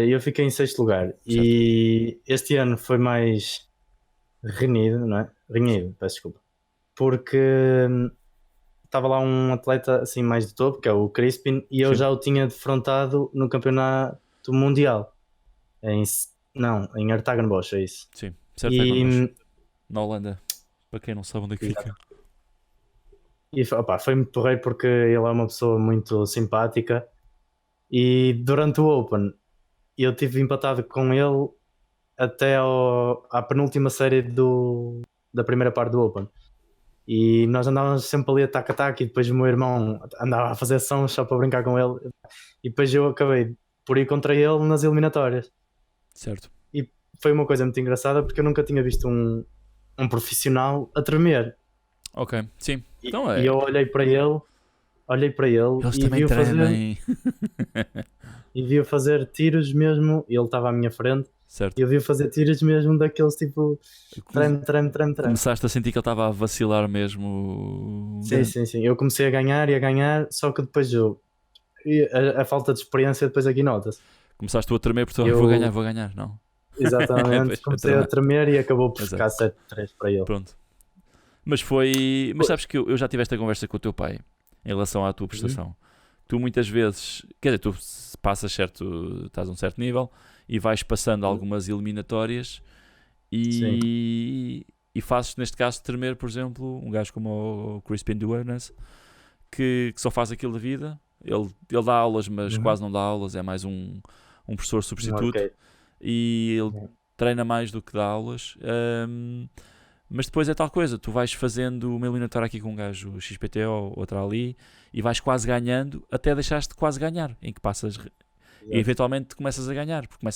Eu fiquei em sexto lugar e este ano foi mais renhido, não é? Renhido, peço desculpa. Porque estava lá um atleta assim mais de topo, que é o Crispin, e eu Sim. já o tinha defrontado no campeonato mundial. Em Artagenbosch, é isso. Sim, certo, E, na Holanda. Para quem não sabe onde é que fica. foi muito porreiro porque ele é uma pessoa muito simpática e durante o Open eu tive empatado com ele até à penúltima série da primeira parte do Open e nós andávamos sempre ali a tac-a-tac e depois o meu irmão andava a fazer sons só para brincar com ele e depois eu acabei por ir contra ele nas eliminatórias. Certo. Foi uma coisa muito engraçada porque eu nunca tinha visto um profissional a tremer. Ok, sim. E, Então é. e eu olhei para ele Eles e também tremem. vi-o fazer tiros mesmo, e ele estava à minha frente, Certo. e eu vi-o fazer tiros mesmo daqueles tipo treme. Começaste a sentir que ele estava a vacilar mesmo. Sim. Eu comecei a ganhar, só que depois a falta de experiência depois aqui nota-se. Começaste tu a tremer porque Eu- vou ganhar, não. Exatamente, Pois, comecei a tremer e acabou por Exato. ficar 7-3 para ele. Pronto. Mas foi. Mas sabes que eu já tive esta conversa com o teu pai em relação à tua prestação. Tu muitas vezes, quer dizer, tu passas certo, estás a um certo nível e vais passando algumas eliminatórias e fazes neste caso tremer, por exemplo, um gajo como o Crispin Duenas que só faz aquilo da vida. Ele dá aulas, mas quase não dá aulas, é mais um professor substituto. Ok. E ele treina mais do que dá aulas, Mas depois é tal coisa, tu vais fazendo uma eliminatória aqui com um gajo XPTO, outra ali, e vais quase ganhando, até deixaste de quase ganhar, em que passas e eventualmente começas a ganhar, porque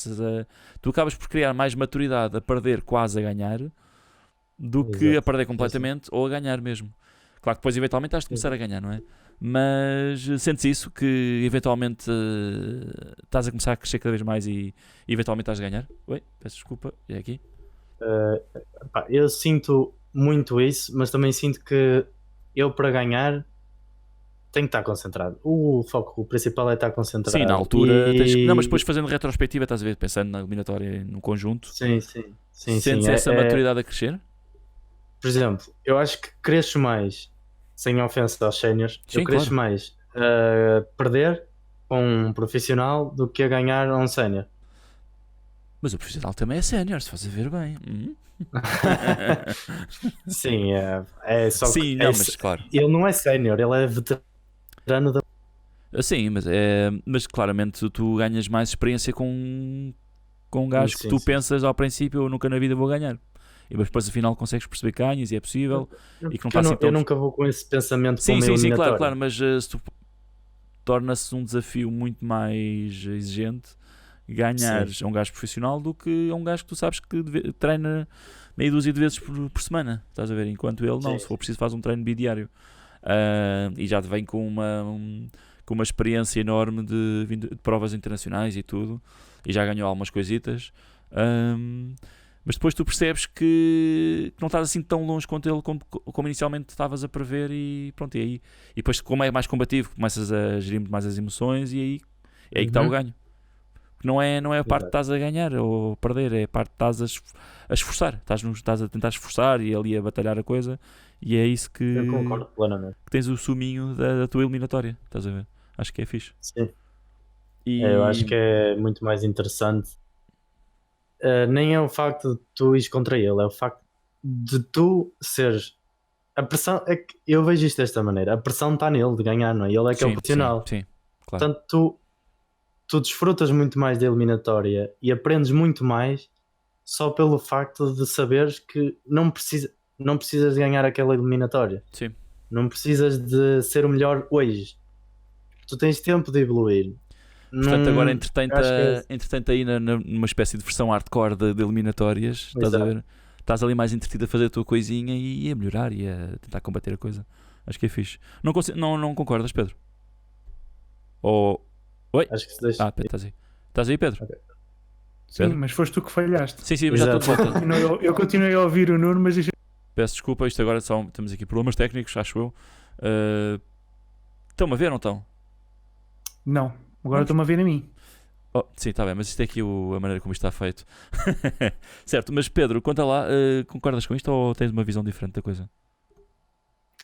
tu acabas por criar mais maturidade a perder quase a ganhar do que Exato. a perder completamente ou a ganhar mesmo. Claro que depois eventualmente has de começar a ganhar, não é? Mas sentes isso, que eventualmente estás a começar a crescer cada vez mais e eventualmente estás a ganhar? Oi, peço desculpa, é aqui. Pá, eu sinto muito isso, mas também sinto que eu para ganhar tenho que estar concentrado. O foco principal é estar concentrado. Sim, na altura não, mas E... depois fazendo retrospectiva, estás a ver, pensando na eliminatória no conjunto, Sim. sentes essa maturidade a crescer? Por exemplo, eu acho que cresço mais, sem ofensa aos séniores, Sim, eu cresço claro. mais a perder com um profissional do que a ganhar a um sénior. Mas o profissional também é sénior, se faz a ver bem. Sim, é só Sim, que não, mas claro. ele não é sénior, ele é veterano da... Sim, mas claramente tu ganhas mais experiência com um gajo que Sim, tu sim. pensas ao princípio, eu nunca na vida vou ganhar. E depois afinal consegues perceber que ganhas e é possível. E que não Porque está assim tão... eu nunca vou com esse pensamento para Sim, uma sim, sim, eliminatória. claro, mas se tu torna-se um desafio muito mais exigente ganhares a um gajo profissional do que a um gajo que tu sabes que treina meia dúzia de vezes por semana, estás a ver? Enquanto ele não, Sim, se for preciso faz um treino bidiário. E já te vem com uma experiência enorme de provas internacionais e tudo, e já ganhou algumas coisitas. Mas depois tu percebes que não estás assim tão longe quanto ele como inicialmente estavas a prever, e pronto, e depois, como é mais combativo, começas a gerir muito mais as emoções, e aí é aí que está o ganho. Não é a parte de estás a ganhar ou perder, é a parte de estás a esforçar, estás a tentar esforçar e ali a batalhar a coisa, e é isso que, Eu concordo plenamente. que tens o suminho da tua eliminatória, estás a ver? Acho que é fixe. Sim. E... Eu acho que é muito mais interessante. Nem é o facto de tu ires contra ele, é o facto de tu seres. A pressão é que eu vejo isto desta maneira: a pressão está nele de ganhar, não é? Ele é que é o profissional. Sim, claro. Portanto, tu desfrutas muito mais da eliminatória e aprendes muito mais só pelo facto de saberes que não precisas de ganhar aquela eliminatória. Sim. Não precisas de ser o melhor hoje. Tu tens tempo de evoluir. Portanto, agora acho que entretanto aí numa espécie de versão hardcore de eliminatórias, estás a ver? Estás ali mais entretido a fazer a tua coisinha e a melhorar e a tentar combater a coisa. Acho que é fixe. Não concordas, Pedro? Ou... Oi? Acho que se deixa. Pedro, estás aí. Estás aí, Pedro? Ok. Sim, mas foste tu que falhaste. Sim, mas já estou de volta. Eu continuei a ouvir o Nuno, mas Peço desculpa, isto agora temos aqui problemas técnicos, acho eu. Estão-me a ver ou não estão? não. Agora estou-me a ver a mim. Sim, está bem, mas isto é aqui a maneira como isto está feito. Certo, mas Pedro, conta lá, concordas com isto ou tens uma visão diferente da coisa?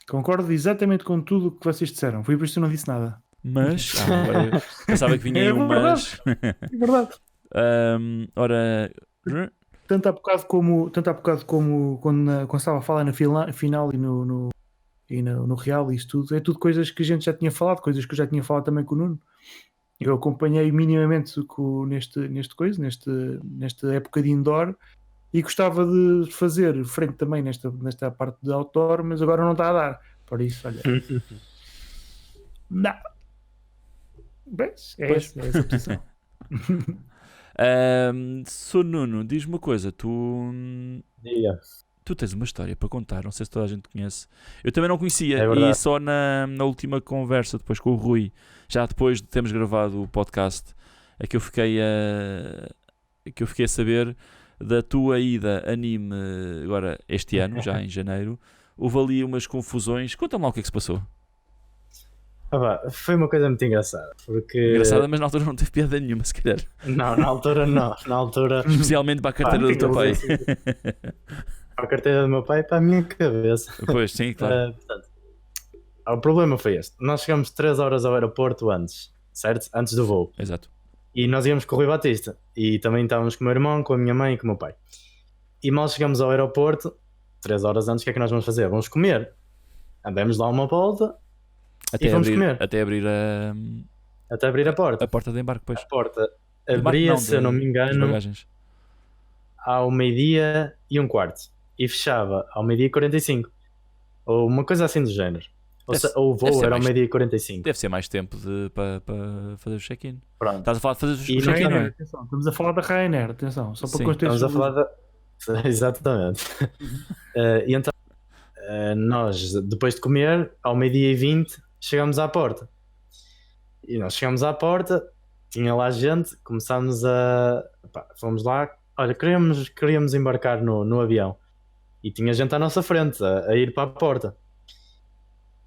Concordo exatamente com tudo o que vocês disseram. Foi por isso que eu não disse nada. Mas, agora eu pensava que vinha aí um mas. É verdade. Ora, Tanto há bocado como quando estava a falar na final e no Real e isso tudo, é tudo coisas que a gente já tinha falado, coisas que eu já tinha falado também com o Nuno. Eu acompanhei minimamente nesta época de indoor e gostava de fazer frente também nesta parte de outdoor, mas agora não está a dar. Por isso, olha. Não. Mas é essa a posição. Sou Nuno, diz-me uma coisa, Diga. tu tens uma história para contar, não sei se toda a gente conhece. Eu também não conhecia, É verdade. e só na última conversa depois com o Rui, já depois de termos gravado o podcast, é que eu fiquei a saber da tua ida anime agora este ano, já em janeiro. Houve ali umas confusões, conta-me lá o que é que se passou. Foi uma coisa muito engraçada, porque... Engraçada, mas na altura não teve piada nenhuma, se calhar. Não, na altura não. Na altura... Especialmente para a carteira do teu pai. Para a carteira do meu pai e para a minha cabeça. Pois, sim, claro. Portanto, o problema foi este. Nós chegamos 3 horas ao aeroporto antes, certo? Antes do voo. Exato. E nós íamos com o Rui Batista. E também estávamos com o meu irmão, com a minha mãe e com o meu pai. E mal chegamos ao aeroporto, 3 horas antes, o que é que nós vamos fazer? Vamos comer. Andamos lá uma volta e vamos comer. Até abrir a porta. a porta de embarque, pois. A porta abria, se eu não me das engano, bagagens. ao 12:15. e fechava ao meio-dia e 45. Ou uma coisa assim do género. Ou o deve voo ser era ao mais- meio-dia e 45. Deve ser mais tempo para fazer o check-in. Pronto. Estás a falar de fazer o E não check-in, não Ryanair, é? atenção, estamos a falar da Ryanair, atenção, só para Sim, Estamos a falar contextualizar. da. Exatamente. Uhum. E então, nós, depois de comer, ao meio-dia e 20, chegamos à porta. E nós chegamos à porta, tinha lá gente, começámos a. Pá, fomos lá, olha, queríamos embarcar no avião. E tinha gente à nossa frente, a ir para a porta.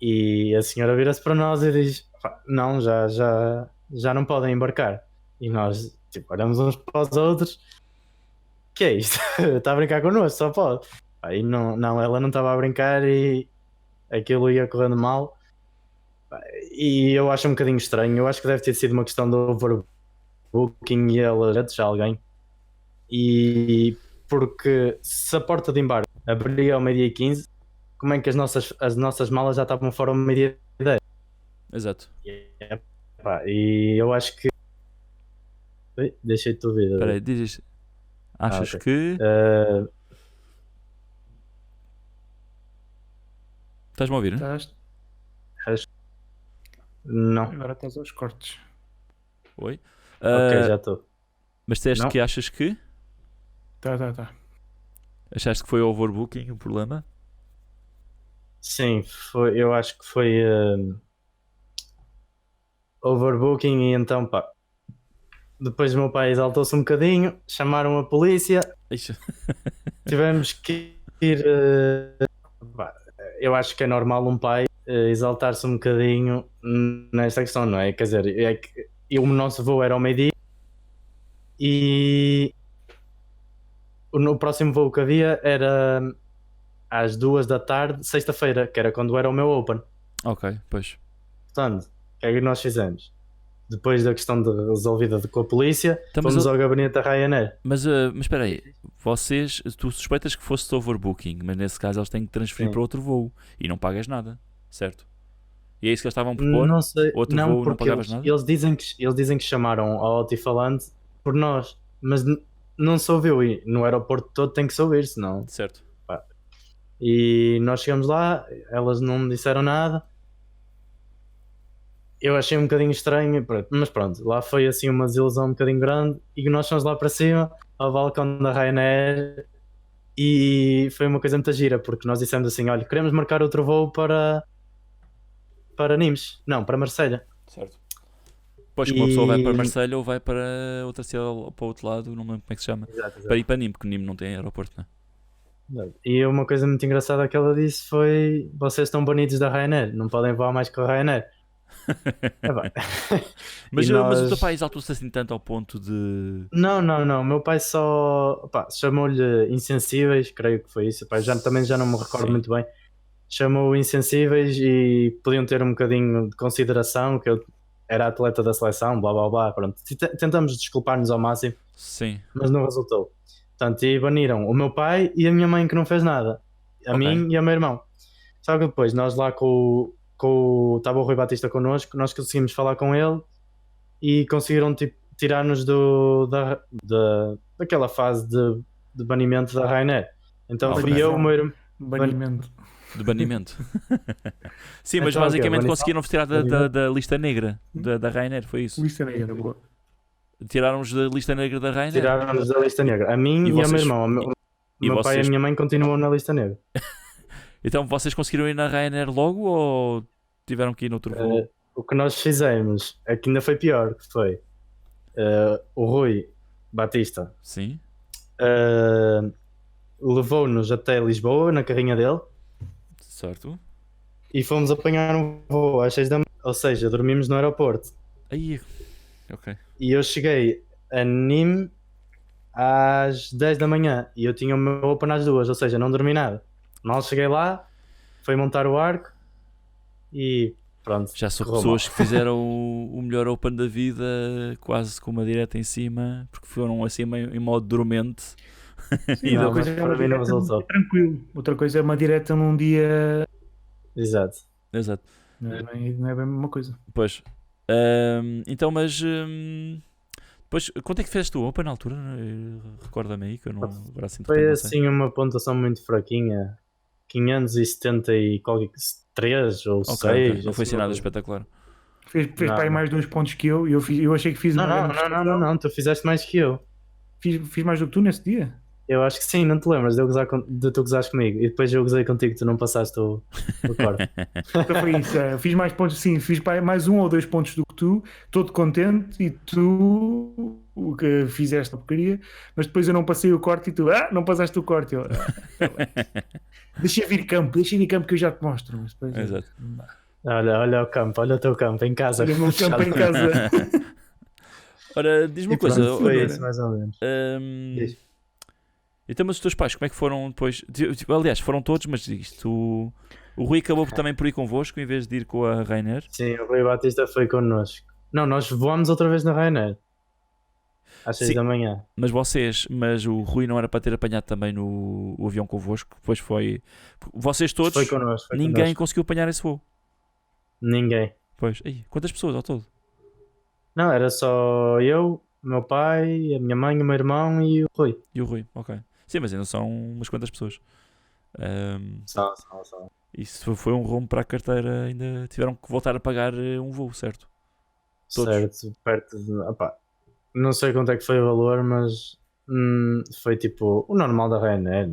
E a senhora vira-se para nós e diz: "Pá, não, já não podem embarcar." E nós, tipo, olhamos uns para os outros: que é isto? Está a brincar connosco, só pode. Aí não, ela não estava a brincar e aquilo ia correndo mal. E eu acho um bocadinho estranho. Eu acho que deve ter sido uma questão de overbooking e ela já de alguém. E porque se a porta de embarque abria ao meio-dia e 15, como é que as nossas malas já estavam fora ao meio-dia e 10? Exato. E eu acho que. Ui, deixei-te ouvir. Espera aí, dizes. Achas ok. que. Uh, Estás-me a ouvir? Estás- não, Agora estás aos cortes. Oi? ok, já estou. Mas disseste Não. que achas que. Tá. Achaste que foi overbooking o problema? Sim, eu acho que foi overbooking e então pá. Depois o meu pai exaltou-se um bocadinho, chamaram a polícia, Ixi. tivemos que ir. Pá, eu acho que é normal um pai exaltar-se um bocadinho nesta questão, não é? Quer dizer, é que o nosso voo era ao meio-dia e o próximo voo que havia era às 2 da tarde, sexta-feira, que era quando era o meu Open. Ok, pois. Portanto, o que é que nós fizemos? Depois da questão resolvida com a polícia, Então, mas fomos ao gabinete da Ryanair. Mas espera aí, tu suspeitas que fosse overbooking, mas nesse caso eles têm que transferir Sim. para outro voo e não pagas nada, certo? E é isso que eles estavam a propor? Não sei, Outro não, voo não porque pagavas nada? eles dizem que chamaram ao altifalante por nós, mas não se ouviu e no aeroporto todo tem que se ouvir, senão. Certo. E nós chegamos lá, elas não me disseram nada. Eu achei um bocadinho estranho, mas pronto, lá foi assim uma desilusão um bocadinho grande e nós fomos lá para cima, ao balcão da Ryanair, e foi uma coisa muito gira, porque nós dissemos assim, olha, queremos marcar outro voo para Nimes, não, para Marselha. Certo. Pois que uma pessoa vai para Marselha ou vai para outra cidade, para o outro lado, não me lembro como é que se chama. Exato. Para ir para Nîmes, porque Nîmes não tem aeroporto, não é? E uma coisa muito engraçada que ela disse foi: vocês estão banidos da Ryanair, não podem voar mais com a Ryanair. Mas, E mas o teu nós- pai exaltou-se assim tanto ao ponto de. Não, meu pai só chamou-lhe insensíveis, creio que foi isso. Pá, também já não me recordo Sim. muito bem. Chamou insensíveis e podiam ter um bocadinho de consideração que eu era atleta da seleção, blá blá blá. Pronto. Tentamos desculpar-nos ao máximo, Sim. mas não resultou. Portanto, e baniram o meu pai e a minha mãe, que não fez nada, a Ok. mim e ao meu irmão. Só que depois nós lá estava o Rui Batista connosco, nós conseguimos falar com ele e conseguiram tipo, tirar-nos daquela fase de banimento da Ryanair. Então Ok. fui eu, o meu irmão. Banimento. De banimento. Sim, mas Então, basicamente ok, conseguiram-vos tirar da lista negra da Ryanair, foi isso? Lista negra, boa. Tiraram-nos da lista negra da Ryanair. Tiraram-nos da lista negra. A mim E e, ao meu vocês- irmão. O e meu pai e a vocês- minha mãe continuam na lista negra. Então vocês conseguiram ir na Ryanair logo ou tiveram que ir noutro voo? O que nós fizemos é que ainda foi pior, que foi o Rui Batista Sim. levou-nos até Lisboa na carrinha dele Certo. e fomos apanhar um voo às 6 da manhã, ou seja, dormimos no aeroporto. Aí. Ok. E eu cheguei a Nîmes às 10 da manhã e eu tinha o meu Open às 2, ou seja, não dormi nada. Mal cheguei lá, foi montar o arco e pronto. Já são correu pessoas mal. que fizeram o melhor Open da vida, quase com uma direta em cima, porque foram assim meio em modo dormente. Sim, E uma deu- coisa é para uma mim não direta num resultou. dia tranquilo, outra coisa é uma direta num dia. Exato. Exato. Não é bem a mesma coisa. Pois. Então, mas Pois, quanto é que fizeste o Open na altura? Recorda-me aí que eu não. Agora assim, de Foi repente não sei. assim uma pontuação muito fraquinha. 570 e qualquer 3 ou Ok, 6. não foi assim uma nada coisa. espetacular. Fez Não, para aí não. mais 2 pontos que eu. Eu achei que fiz Não, uma não, grande não, não, não, prestação. não, tu fizeste mais que eu. Fiz mais do que tu nesse dia. Eu acho que sim, não te lembras de tu gozares comigo e depois eu gozei contigo, tu não passaste o corte. Então foi isso. Fiz mais pontos, sim. Fiz para aí mais 1 ou 2 pontos do que tu. Todo contente. E tu o que fizeste a porcaria. Mas depois eu não passei o corte e tu, não passaste o corte. Eu, tá bem. Deixa vir campo que eu já te mostro. Mas depois, Exato. não dá. Olha o campo, olha o teu campo em casa. Olha o meu campo em casa. Ora, diz-me E uma coisa. pronto, foi Sim, isso mais ou menos. Diz. Então, mas os teus pais, como é que foram depois? Aliás, foram todos, mas isto. O Rui acabou também por ir convosco em vez de ir com a Rainer. Sim, o Rui Batista foi connosco. Não, nós voámos outra vez na Ryanair. Às 6 Sim. da manhã. Mas o Rui não era para ter apanhado também no o avião convosco. Depois foi. Vocês todos, Foi connosco. Foi ninguém connosco. conseguiu apanhar esse voo. Ninguém. Pois, aí, quantas pessoas ao todo? Não, era só eu, o meu pai, a minha mãe, o meu irmão e o Rui. E o Rui, ok. Sim, mas ainda são umas quantas pessoas. Só. Isso foi um rombo para a carteira. Ainda tiveram que voltar a pagar um voo, certo? Todos. Certo, perto de. Opá, não sei quanto é que foi o valor, mas foi tipo o normal da Ryanair.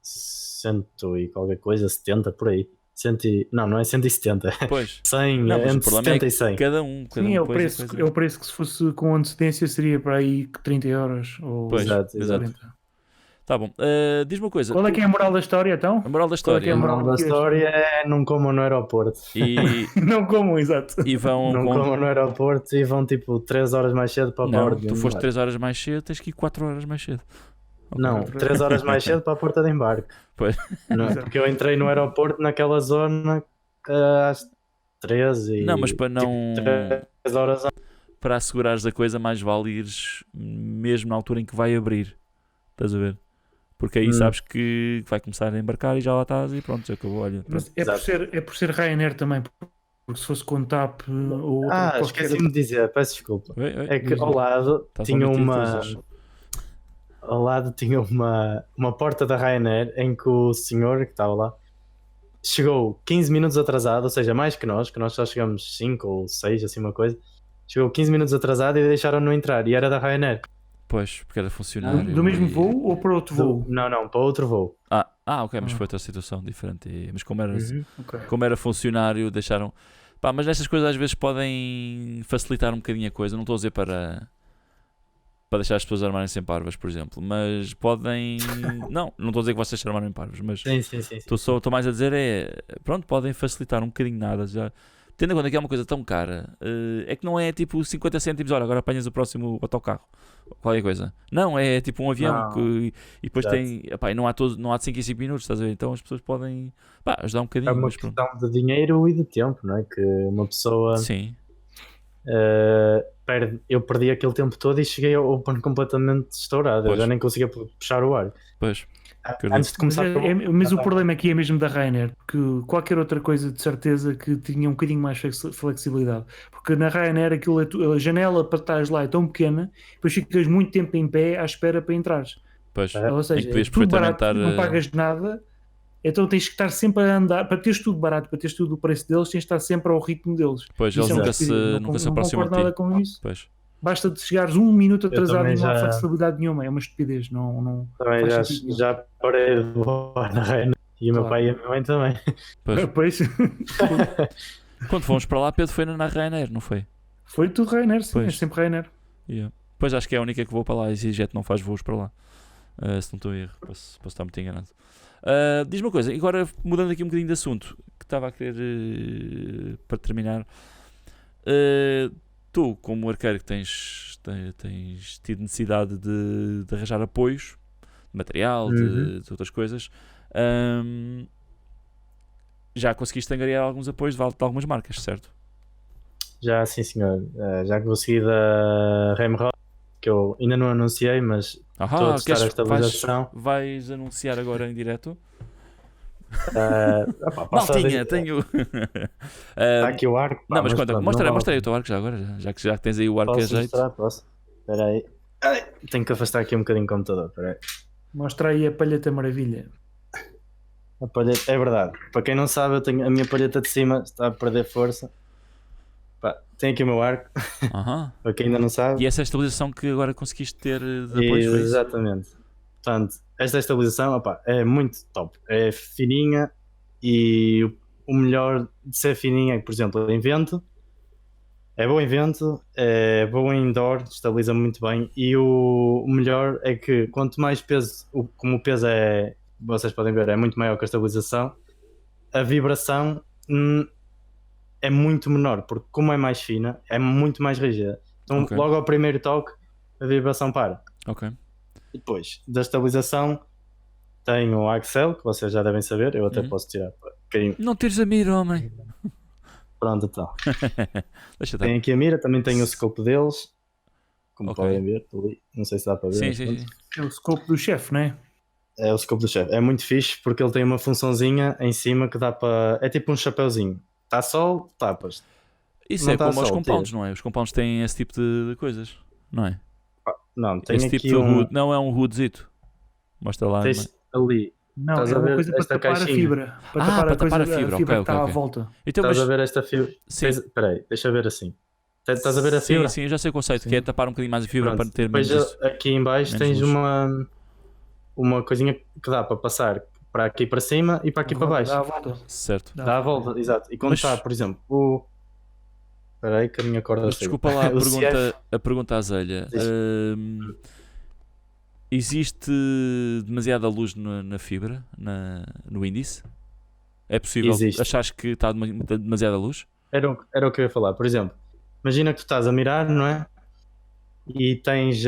100 e qualquer coisa, 70 por aí. Não é 170. Pois. 100, Não, mas o entre problema 70 é e 100. cada um. Sim, é o depois preço, coisa. é o preço que se fosse com antecedência seria para aí 30 euros ou Pois, Exato. 40. Tá bom. Diz-me uma coisa. Qual é que é a moral da história então? A moral da Qual é que história. é A a moral da história é não comam no aeroporto. E, Não como, exato. e vão Não com. comam no aeroporto e vão tipo 3 horas mais cedo para a Não, porta de tu foste embarque. 3 horas mais cedo, tens que ir 4 horas mais cedo. Ok. Não, 3 horas mais cedo para a porta de embarque. Pois. Não, Exato. porque eu entrei no aeroporto naquela zona às 13 e Não, mas para não. 3 horas Para assegurares a coisa, mais vale ires mesmo na altura em que vai abrir. Estás a ver? Porque aí sabes que vai começar a embarcar e já lá estás e pronto, já acabou. Olha, Mas pronto. é por ser Ryanair também, porque se fosse com TAP ou outra, qualquer esqueci-me de dizer, peço desculpa. Oi, oi. É que ao lado Estás a tinha omitir uma. coisas. Ao lado tinha uma porta da Ryanair em que o senhor que estava lá chegou 15 minutos atrasado, ou seja, mais que nós só chegamos 5 ou 6, assim uma coisa. Chegou 15 minutos atrasado e deixaram-no entrar. E era da Ryanair. Pois, porque era funcionário. do mesmo e- voo ou para outro voo? Não, para outro voo. ok, mas foi outra situação diferente. Mas como era, Ok. como era funcionário, deixaram. Pá, mas estas coisas às vezes podem facilitar um bocadinho a coisa. Não estou a dizer para deixar as pessoas armarem-se em parvas, por exemplo, mas podem. não estou a dizer que vocês se armarem em parvas, mas Sim. estou mais a dizer pronto, podem facilitar um bocadinho nada. Já. Tendo em conta que é uma coisa tão cara, é que não é tipo 50 cêntimos, olha, agora apanhas o próximo autocarro, qualquer coisa. Não, é tipo um avião Não. e depois Exato. tem, epá, e não há de 5 em 5 minutos, estás a ver? Então as pessoas podem ajudar um É bocadinho, uma mas pronto. questão de dinheiro e de tempo, não é? Que uma pessoa Sim, perde. Eu perdi aquele tempo todo e cheguei ao Open completamente estourado. Pois. Eu já nem conseguia puxar o ar. pois. Antes de Mas, começar. mas o problema aqui é mesmo da Ryanair, porque qualquer outra coisa de certeza que tinha um bocadinho mais flexibilidade. Porque na Ryanair aquilo a janela para estares lá é tão pequena, depois ficas muito tempo em pé à espera para entrares. Pois. É. Ou Em seja, que podias é tudo perfeitamente barato, estar. não pagas nada, então tens que estar sempre a andar. Para teres tudo barato, para teres tudo o preço deles, tens de estar sempre ao ritmo deles. Pois, Isso eles é um nunca estupidez. nunca se Não aproximam concordo de nada ti. com isso. Pois. Basta de chegares um minuto atrasado também e não há já- flexibilidade nenhuma. É uma estupidez. Não Também faz sentido nenhum. já parei de voar na Ryanair. E o meu Claro. pai e a minha mãe também. Pois. Por isso, Quando fomos para lá, Pedro foi na Ryanair, não foi? foi tudo Ryanair, sim. Pois. É sempre Ryanair. Yeah. Pois acho que é a única que vou para lá. E EasyJet não faz voos para lá. Se não estou a erro, posso estar muito enganado. Diz-me uma coisa, agora mudando aqui um bocadinho de assunto, que estava a querer para terminar. Tu, como arqueiro que tens tido necessidade de arranjar apoios, de material, de outras coisas, já conseguiste angariar alguns apoios de algumas marcas, certo? Já, sim, senhor. Já consegui da Remrod, que eu ainda não anunciei, mas estou a testar a estabilização. vais anunciar agora em direto? Maltinha, tenho. Está aqui o arco. Não, mas conta, pronto, mostra não aí o teu arco já agora, já que tens aí o arco a posso jeito. mostrar, posso. Espera aí. Ai, tenho que afastar aqui um bocadinho o computador. Espera aí. Mostra aí a palheta maravilha. A palheta, é verdade. Para quem não sabe, eu tenho a minha palheta de cima está a perder força. Pá, tem aqui o meu arco. Aham. Para quem ainda não sabe. E essa estabilização que agora conseguiste ter depois, foi isso? Exatamente. Portanto, esta estabilização opá, é muito top. É fininha e o melhor de ser fininha é que, por exemplo, em vento, é bom em vento, é bom em indoor, estabiliza muito bem. E o melhor é que quanto mais peso, como o peso é, vocês podem ver, é muito maior que a estabilização, a vibração é muito menor, porque como é mais fina, é muito mais rígida. Então, Ok. logo ao primeiro toque, a vibração para. Ok. E depois da estabilização, tem o Axel, que vocês já devem saber, eu até Uhum. posso tirar quem. Não tires a mira, homem. Pronto, então. Deixa estar. Tem aqui a mira, também tem o scope deles, como Ok. podem ver ali. Não sei se dá para ver. Sim, mas sim, pronto. sim. É o scope do chefe, não é? É o scope do chefe. É muito fixe porque ele tem uma funçãozinha em cima que dá para. É tipo um chapéuzinho. Está sol, tapas. Isso Não é tá como os sol, compounds, tira. não é? Os compounds têm esse tipo de coisas, não é? Não, tem Esse aqui tipo de hood. Não é um hoodzito. Mostra lá. Tens ali. Não, Estás é a uma ver coisa para esta tapar a caixinha? fibra. Para Ah, tapar para a coisa, tapar a fibra, ok, que ok, está à ok. volta. Então, Estás mas... a ver esta fibra? Sim. Espera aí, deixa eu ver assim. Estás a ver a Sim, fibra? sim, eu já sei o conceito, Sim. que é tapar um bocadinho mais a fibra Pronto. para ter Depois menos isso. aqui em baixo menos tens luz. uma coisinha que dá para passar para aqui para cima e para aqui para baixo. Dá a volta. Certo. Dá a volta, exato. E quando Mas- está, por exemplo, o. Espera aí que a minha corda Mas saiu. desculpa lá O CF, a pergunta azelha. Diz. Existe demasiada luz na fibra, no índice? É possível? Existe. Achares que está demasiada luz? era o que eu ia falar. Por exemplo, imagina que tu estás a mirar, não é? E tens.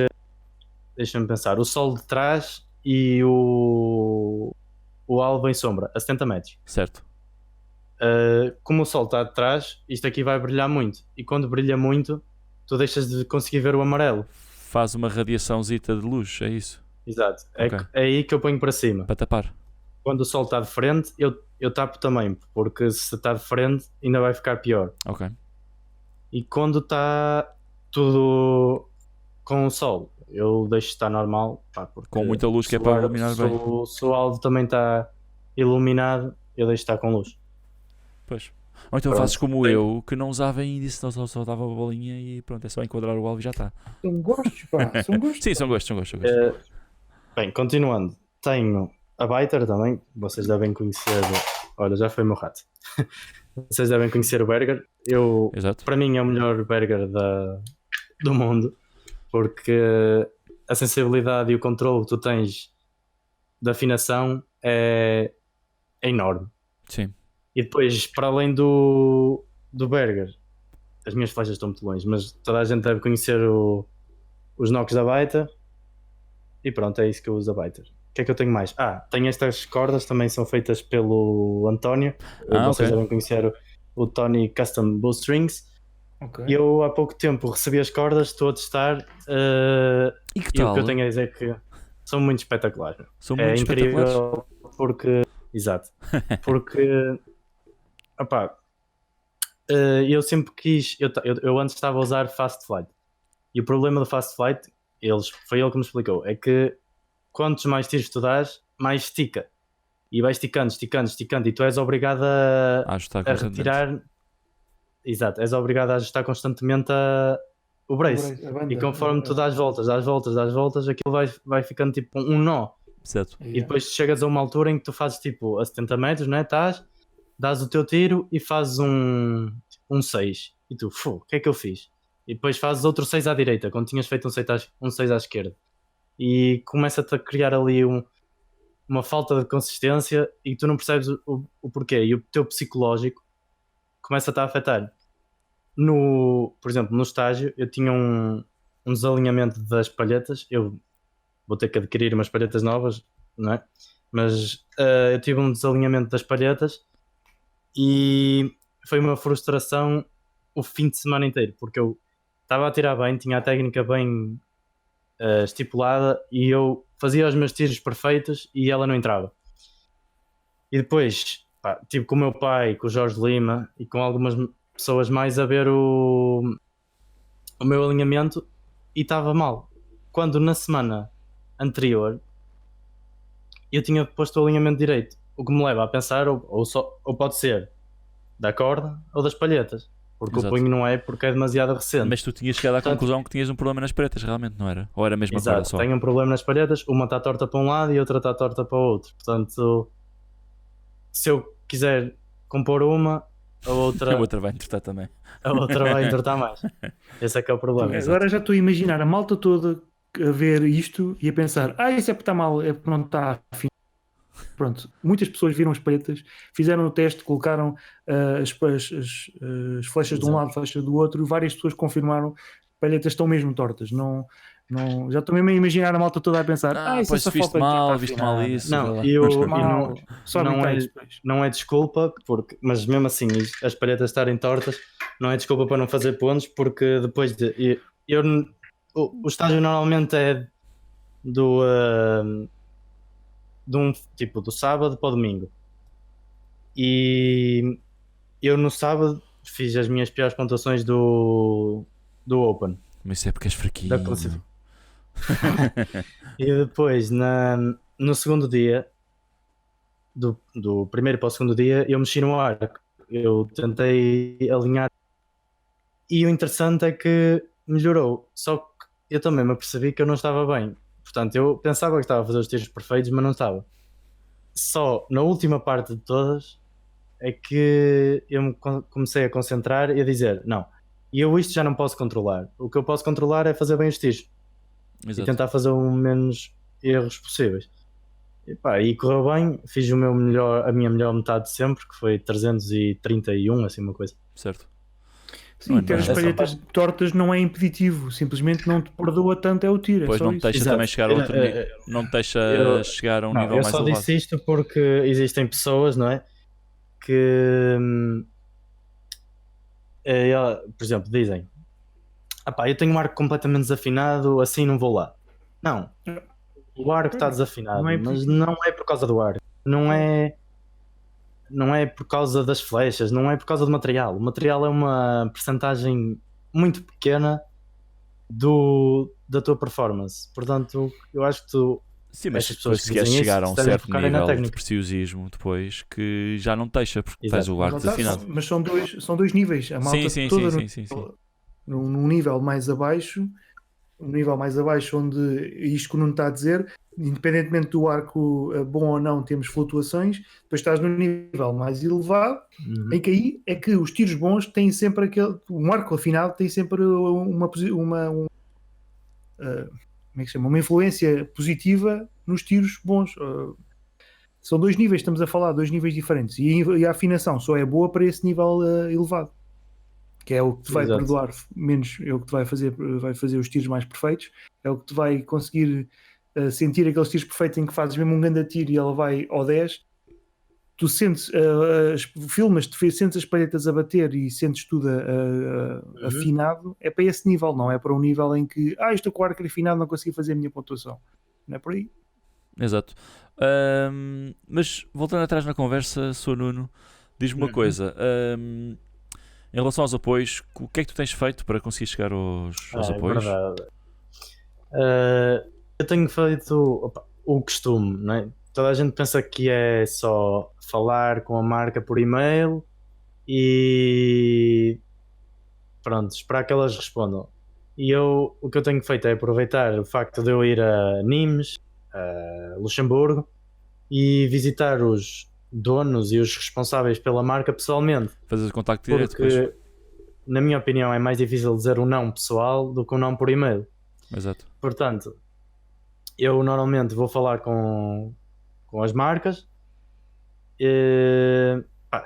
Deixa-me pensar. O sol de trás e o alvo em sombra, a 70 metros. Certo. Como o sol está de trás, isto aqui vai brilhar muito. E quando brilha muito, tu deixas de conseguir ver o amarelo. Faz uma radiaçãozita de luz, é isso? Exato. Ok. É aí que eu ponho para cima. Para tapar. Quando o sol está de frente, eu tapo também, porque se está de frente ainda vai ficar pior. Ok. E quando está tudo com o sol, eu deixo estar normal, pá, porque Com muita luz, que é se o para ar- iluminar se bem. se o alvo também está iluminado, eu deixo estar com luz. Pois. Ou então Pronto. fazes como Bem. eu, que não usava índice, só dava a bolinha e pronto, é só enquadrar o alvo e já está. São gostos, pá. São gostos. Sim, são gostos, são gostos. São gostos. Bem, continuando, tenho a Biter também, vocês devem conhecer. Olha, já foi o meu rato. Vocês devem conhecer o Berger. Exato. Para mim é o melhor Berger do mundo, porque a sensibilidade e o controle que tu tens da afinação é enorme. Sim. E depois, para além do Berger, as minhas flechas estão muito longe, mas toda a gente deve conhecer os knocks da Biter. E pronto, é isso que eu uso a Biter. O que é que eu tenho mais? Tenho estas cordas, também são feitas pelo António. Vocês ok. devem conhecer o Tony Custom Bowstrings. Ok. E eu há pouco tempo recebi as cordas, estou a testar. E que E o tal? que eu tenho a dizer é que são muito espetaculares. São É muito espetaculares. incrível porque. Exato. Porque. Opá, eu sempre quis. Eu antes estava a usar Fast Flight. E o problema do Fast Flight, foi ele que me explicou, é que quantos mais tiros tu dás, mais estica. E vai esticando, esticando, esticando. E tu és obrigado A ajustar a constantemente. retirar. Exato, és obrigado a ajustar constantemente o brace. A banda. E conforme tu dás voltas, aquilo vai ficando tipo um nó. Certo. E depois chegas a uma altura em que tu fazes tipo a 70 metros, não é? Dás o teu tiro e fazes um 6. E tu, o que é que eu fiz? E depois fazes outro 6 à direita, quando tinhas feito um 6 à esquerda. E começa-te a criar ali uma falta de consistência e tu não percebes o porquê. E o teu psicológico começa-te a afetar. Por exemplo, no estágio, eu tinha um desalinhamento das palhetas. Eu vou ter que adquirir umas palhetas novas, não é? Mas eu tive um desalinhamento das palhetas e foi uma frustração o fim de semana inteiro, porque eu estava a tirar bem, tinha a técnica bem estipulada e eu fazia os meus tiros perfeitos e ela não entrava. E depois tive com o meu pai, com o Jorge Lima e com algumas pessoas mais a ver o meu alinhamento e estava mal. Quando na semana anterior eu tinha posto o alinhamento direito. O que me leva a pensar, ou pode ser da corda ou das palhetas. Porque Exato. o punho não é, porque é demasiado recente. Mas tu tinhas chegado à Portanto- conclusão que tinhas um problema nas palhetas, realmente, não era? Ou era a mesma corda Exato, só? tenho um problema nas palhetas, uma está torta para um lado e outra está torta para o outro. Portanto, se eu quiser compor uma, a A outra, outra vai entretar também. a outra vai entortar mais. Esse é que é o problema. Agora já estou a imaginar a malta toda a ver isto e a pensar: isso é porque está mal, é porque não está afim. Pronto, muitas pessoas viram as palhetas, fizeram o teste, colocaram as flechas de um Exato. lado, flechas do outro, e várias pessoas confirmaram que as palhetas estão mesmo tortas. Já estou mesmo a imaginar a malta toda a pensar: isso é Pois só viste falta de mal, tinta viste mal afinada. isso. Não, vê lá. e eu, Mal, só não habitais é- depois. não é desculpa, mas mesmo assim, as palhetas estarem tortas, não é desculpa para não fazer pontos, porque depois de. O estágio normalmente é do sábado para o domingo. E eu no sábado fiz as minhas piores pontuações do Open. Mas isso é porque és fraquinho. Da classificação. E depois, no segundo dia, do primeiro para o segundo dia, eu mexi no arco. Eu tentei alinhar. E o interessante é que melhorou. Só que eu também me apercebi que eu não estava bem. Portanto, eu pensava que estava a fazer os tiros perfeitos, mas não estava. Só na última parte de todas é que eu me comecei a concentrar e a dizer: não, eu isto já não posso controlar. O que eu posso controlar é fazer bem os tiros. E Exato. tentar fazer o menos erros possíveis. E correu bem, fiz a minha melhor metade de sempre, que foi 331, assim uma coisa. Certo. Sim, Não é ter as nada. palhetas tortas não é impeditivo, simplesmente não te perdoa tanto é o tiro. É Pois só não te isso. deixa Exato. também chegar a outro nível. Não te deixa eu- chegar a um Não, nível eu mais só elevado. disse isto porque existem pessoas, não é? Que, por exemplo, dizem: eu tenho um arco completamente desafinado, assim não vou lá. Não, o arco está desafinado, Não é mas impeditivo. não é por causa do arco. Não é por causa das flechas, não é por causa do material. O material é uma percentagem muito pequena da tua performance. Portanto, eu acho que Sim, mas essas pessoas se que queres dizem chegar isso a um devem certo focarem na nível de técnica. preciosismo depois que já não te deixa, porque Exato. tens o arco Mas, lá está, desafinado. mas são dois níveis. A malta Sim, toda sim, sim. num nível mais abaixo, onde isto que o Nuno está a dizer, independentemente do arco bom ou não, temos flutuações, depois estás num nível mais elevado, em que aí é que os tiros bons têm sempre um arco afinado tem sempre como é que se chama? Uma influência positiva nos tiros bons. São dois níveis, estamos a falar, dois níveis diferentes. E a afinação só é boa para esse nível elevado, que é o que te vai Exato. perdoar menos, é o que te vai fazer os tiros mais perfeitos, é o que te vai conseguir sentir aqueles tiros perfeitos em que fazes mesmo um grande tiro e ela vai ao 10. Tu sentes, sentes as palhetas a bater e sentes tudo afinado, é para esse nível, não é para um nível em que estou com o arco afinado, não consegui fazer a minha pontuação. Não é por aí. Exato. Mas voltando atrás na conversa, sou Nuno, diz-me uma coisa. Em relação aos apoios, o que é que tu tens feito para conseguir chegar aos apoios? Verdade. Eu tenho feito o costume, não é? Toda a gente pensa que é só falar com a marca por e-mail e pronto, esperar que elas respondam. E o que eu tenho feito é aproveitar o facto de eu ir a Nimes, a Luxemburgo, e visitar os donos e os responsáveis pela marca pessoalmente. Fazes o contacto direto depois? Porque, na minha opinião, é mais difícil dizer um não pessoal do que um não por e-mail. Exato. Portanto, eu normalmente vou falar com as marcas,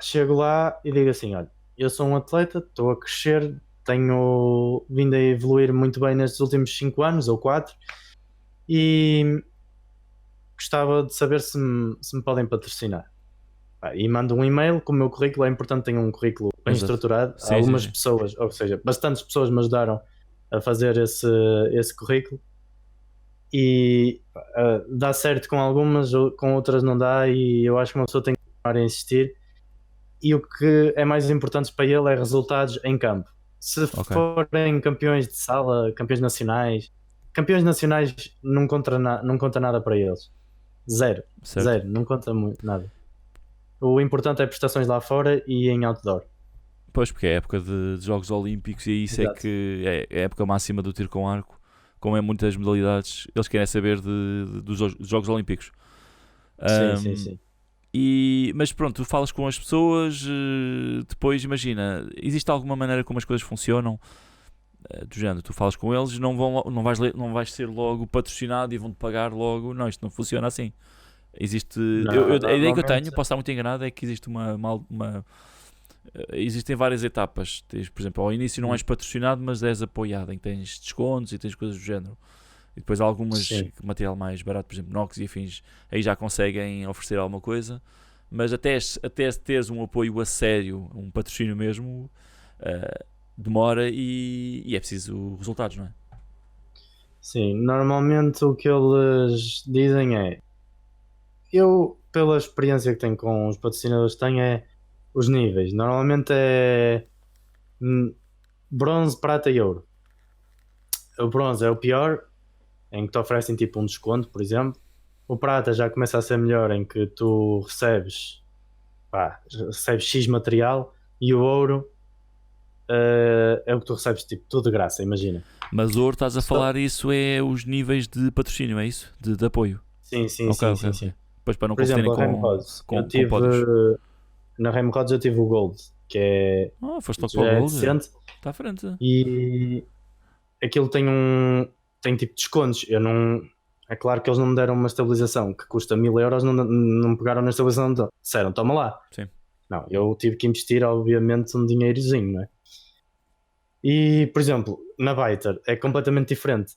chego lá e digo assim: olha, eu sou um atleta, estou a crescer, tenho vindo a evoluir muito bem nestes últimos 5 anos ou 4 e gostava de saber se me podem patrocinar. E mando um e-mail com o meu currículo. É importante ter um currículo bem Exato. estruturado. Sim, Algumas sim. pessoas, ou seja, bastantes pessoas me ajudaram a fazer esse currículo e dá certo com algumas, com outras não dá, e eu acho que uma pessoa tem que continuar a insistir, e o que é mais importante para ele é resultados em campo. Se Ok. forem campeões de sala, campeões nacionais não conta nada para eles. Zero. Certo. Zero, não conta muito, nada. O importante é prestações lá fora e em outdoor. Pois, porque é a época de Jogos Olímpicos e isso Exato. é que é a época máxima do tiro com arco. Como é muitas modalidades, eles querem saber dos Jogos Olímpicos. Sim. Mas pronto, tu falas com as pessoas, depois imagina, existe alguma maneira como as coisas funcionam? Do género, tu falas com eles, não vais ser logo patrocinado e vão-te pagar logo. Não, isto não funciona assim. Existe. Não, A ideia que eu tenho, normalmente- posso estar muito enganado, é que existe existem várias etapas. Por exemplo, ao início não és patrocinado, mas és apoiado, em que tens descontos e tens coisas do género. E depois há algumas Sim. material mais barato, por exemplo, Nox e afins, aí já conseguem oferecer alguma coisa. Mas até teres um apoio a sério, um patrocínio mesmo, demora e é preciso resultados, não é? Sim, normalmente o que eles dizem é, eu, pela experiência que tenho com os patrocinadores, tenho é os níveis. Normalmente é bronze, prata e ouro. O bronze é o pior, em que te oferecem tipo um desconto, por exemplo. O prata já começa a ser melhor, em que tu recebes X material, e o ouro é o que tu recebes tipo tudo de graça, imagina. Mas ouro, estás a Só- falar, isso é os níveis de patrocínio, é isso? De apoio? Sim, sim, Ok, sim, ok, sim, ok. sim. Depois para não Por exemplo, confundirem a Rainbows, eu com tive pódios. na Rainbows eu tive o Gold, que é Foste logo para o já é Gold? decente, Está à frente. e aquilo tem tipo descontos. Eu não, é claro que eles não me deram uma estabilização que custa 1000€, não pegaram na estabilização, disseram, toma lá. Sim. Não, eu tive que investir, obviamente, um dinheirozinho, não é? E, por exemplo, na Biter é completamente diferente.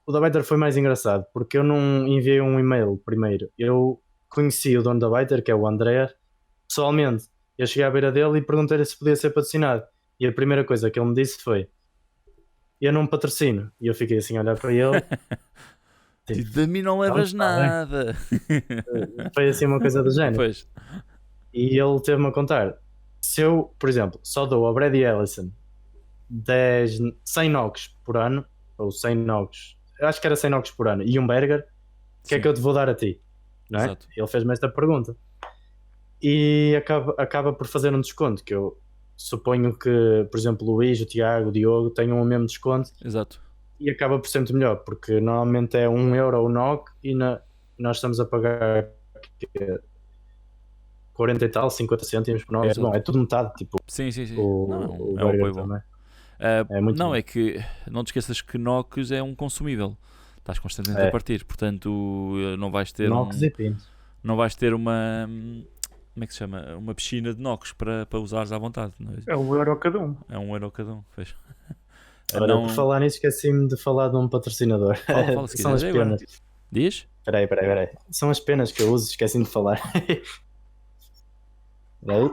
O da Biter foi mais engraçado, porque eu não enviei um e-mail primeiro. Eu conheci o dono da Biter, que é o André, pessoalmente. Eu cheguei à beira dele e perguntei-lhe se podia ser patrocinado. E a primeira coisa que ele me disse foi: eu não patrocino. E eu fiquei assim a olhar para ele. Tipo, De mim não pronto, levas está bem. nada. Foi assim uma coisa do género. Pois. E ele teve-me a contar: se eu, por exemplo, só dou a Brady Ellison 100 NOCs por ano, ou 100 NOCs, eu acho que era 100 NOCs por ano, e um burger, o que é Sim. que eu te vou dar a ti? Não é? Exato. Ele fez-me esta pergunta. E acaba por fazer um desconto, que eu suponho que, por exemplo, o Luís, o Tiago, o Diogo tenham o mesmo desconto, Exato. e acaba por ser muito melhor, porque normalmente é 1€ o NOC e nós estamos a pagar 40 e tal, 50 cêntimos por NOC. Exato. Bom, é tudo metade, tipo Sim. Não, o é um burger apoio bom. também. É muito Não, bom. é que não te esqueças que Nox é um consumível. Estás constantemente É. a partir, portanto não vais ter NOCs e pins. não vais ter uma como é que se chama? Uma piscina de Nox para usares à vontade. Não é? É €1 cada um. É €1 cada um. Fez. Ora, por falar nisso, esqueci-me de falar de um patrocinador. Fala se São quiseres. as penas. Diz? Espera aí. São as penas que eu uso, esqueci-me de falar. Espera aí.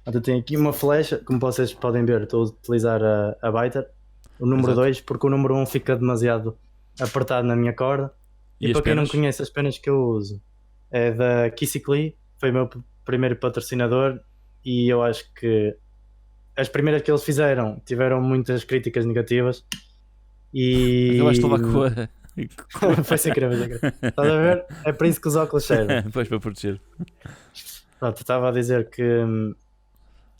Eu tenho aqui uma flecha, como vocês podem ver, estou a utilizar a Biter, o número Exato. 2, porque o número 1 fica demasiado apertado na minha corda. E as para quem não penas? conhece, as penas que eu uso é da Kissically, foi o meu primeiro patrocinador, e eu acho que as primeiras que eles fizeram tiveram muitas críticas negativas. E Acabaste de levar com a. foi sem querer. Estás a ver? É para isso que os óculos servem. Depois para proteger. Pronto, estava a dizer que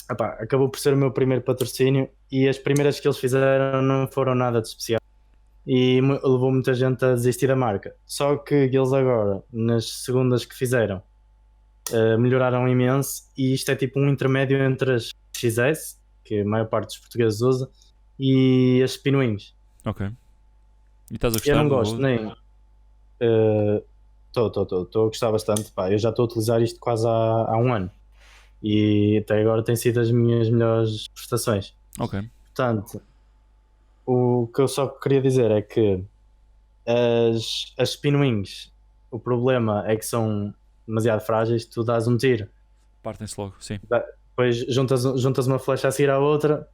acabou por ser o meu primeiro patrocínio, e as primeiras que eles fizeram não foram nada de especial, e levou muita gente a desistir da marca. Só que eles agora, nas segundas que fizeram, melhoraram imenso, e isto é tipo um intermédio entre as XS, que a maior parte dos portugueses usa, e as Spinwings. Ok. E estás a gostar? Eu não do gosto Gold? nem. Estou a gostar bastante. Pá, eu já estou a utilizar isto quase há um ano, e até agora tem sido as minhas melhores prestações. Ok. Portanto, o que eu só queria dizer é que as Spinwings, o problema é que são demasiado frágeis. Tu dás um tiro, Partem-se logo, sim. depois juntas uma flecha a seguir à outra,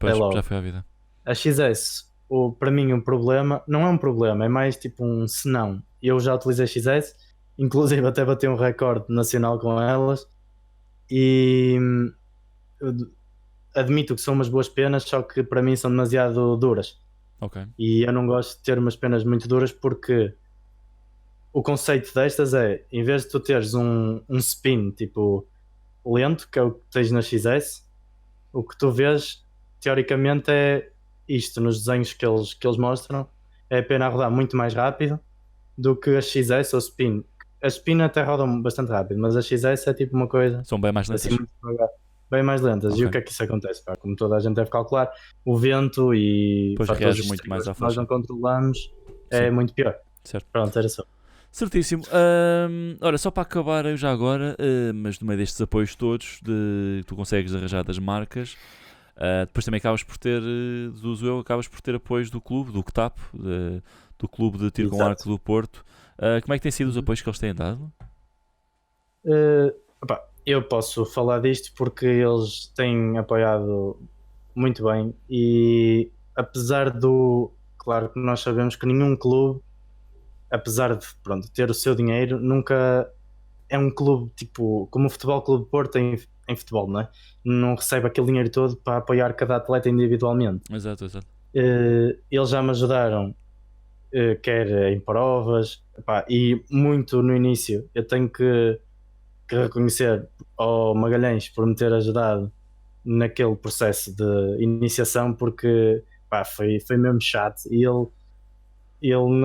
Pois, logo. já foi a vida. A XS para mim um problema, não é um problema, é mais tipo um senão. Eu já utilizei XS, inclusive até bati um recorde nacional com elas e eu admito que são umas boas penas, só que para mim são demasiado duras. Ok. E eu não gosto de ter umas penas muito duras porque o conceito destas é, em vez de tu teres um spin tipo lento, que é o que tens na XS, o que tu vês teoricamente é isto nos desenhos que eles mostram, é a pena a rodar muito mais rápido do que a XS ou spin. A spin até rodam bastante rápido, mas a XS é tipo uma coisa São bem mais lentas. assim muito devagar, bem mais lentas. Ok. E o que é que isso acontece? Pá, como toda a gente deve calcular, o vento e Pois fatores reage muito mais exteriores à que nós flecha. não controlamos é Sim. muito pior. Certo. Pronto, era só. Certíssimo. Ora, só para acabar eu já agora, mas no meio destes apoios todos que tu consegues arranjar das marcas, depois também acabas por ter, deduzo eu, acabas por ter apoios do clube, do CTAP, do Clube de Tiro com Exato. Arco do Porto. Como é que têm sido os apoios que eles têm dado? Opá, eu posso falar disto porque eles têm apoiado muito bem e apesar do, claro que nós sabemos que nenhum clube, apesar de pronto, ter o seu dinheiro, nunca é um clube tipo como o Futebol Clube do Porto em futebol, não é? Não recebe aquele dinheiro todo para apoiar cada atleta individualmente. Exato, exato. Eles já me ajudaram, quer em provas, epá, e muito no início. Eu tenho que reconhecer ao Magalhães por me ter ajudado naquele processo de iniciação, porque pá, foi mesmo chato. E ele